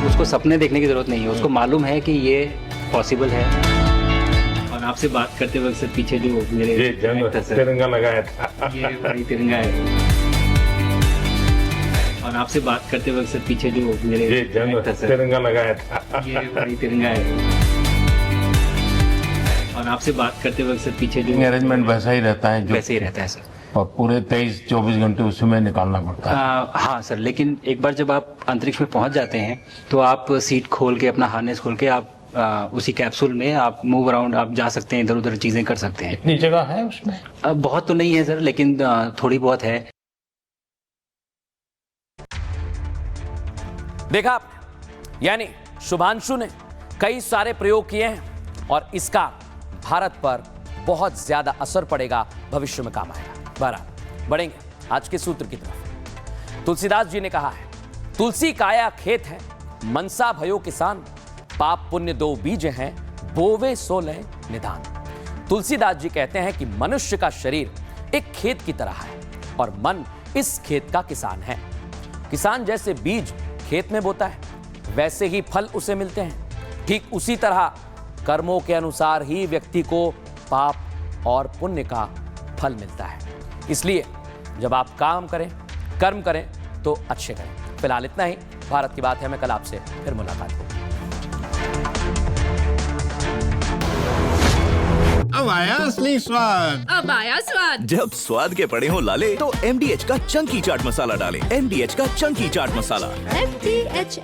उसको सपने देखने की जरूरत नहीं है, उसको मालूम है कि ये पॉसिबल है। और आपसे बात करते वक्त सर पीछे जो मेरे तिरंगा लगाया था, ये वही तिरंगा है। और आपसे बात करते वक्त सर पीछे जो मेरे तिरंगा लगाया था, ये वही तिरंगा है। और आपसे बात करते वक्त सर पीछे जो अरेंजमेंट वैसा ही रहता है, जो वैसे ही रहता है सर। और पूरे 23-24 घंटे उसमें निकालना पड़ता है। हाँ सर, लेकिन एक बार जब आप अंतरिक्ष में पहुंच जाते हैं तो आप सीट खोल के, अपना हार्नेस खोल के आप उसी कैप्सूल में आप मूव अराउंड, आप जा सकते हैं, इधर उधर चीजें कर सकते हैं। इतनी जगह है उसमें? बहुत तो नहीं है सर, लेकिन थोड़ी बहुत है। देखा आपने, यानी शुभांशु ने कई सारे प्रयोग किए हैं और इसका भारत पर बहुत ज्यादा असर पड़ेगा, भविष्य में काम आएगा। बहरहाल बढ़ेंगे आज के सूत्र की तरफ। तुलसीदास जी ने कहा है, तुलसी काया खेत है, मनसा भयो किसान, पाप पुण्य दो बीज हैं, बोवे सोलह निदान। तुलसीदास जी कहते हैं कि मनुष्य का शरीर एक खेत की तरह है और मन इस खेत का किसान है। किसान जैसे बीज खेत में बोता है, वैसे ही फल उसे मिलते हैं। ठीक उसी तरह कर्मों के अनुसार ही व्यक्ति को पाप और पुण्य का फल मिलता है। इसलिए जब आप काम करें, कर्म करें तो अच्छे करें। फिलहाल इतना ही। भारत की बात है में कल आपसे फिर मुलाकात होगी। अब आया असली स्वाद। अब आया स्वाद। जब स्वाद के पड़े हो लाले तो MDH का चंकी चाट मसाला डालें। MDH का चंकी चाट मसाला। MDH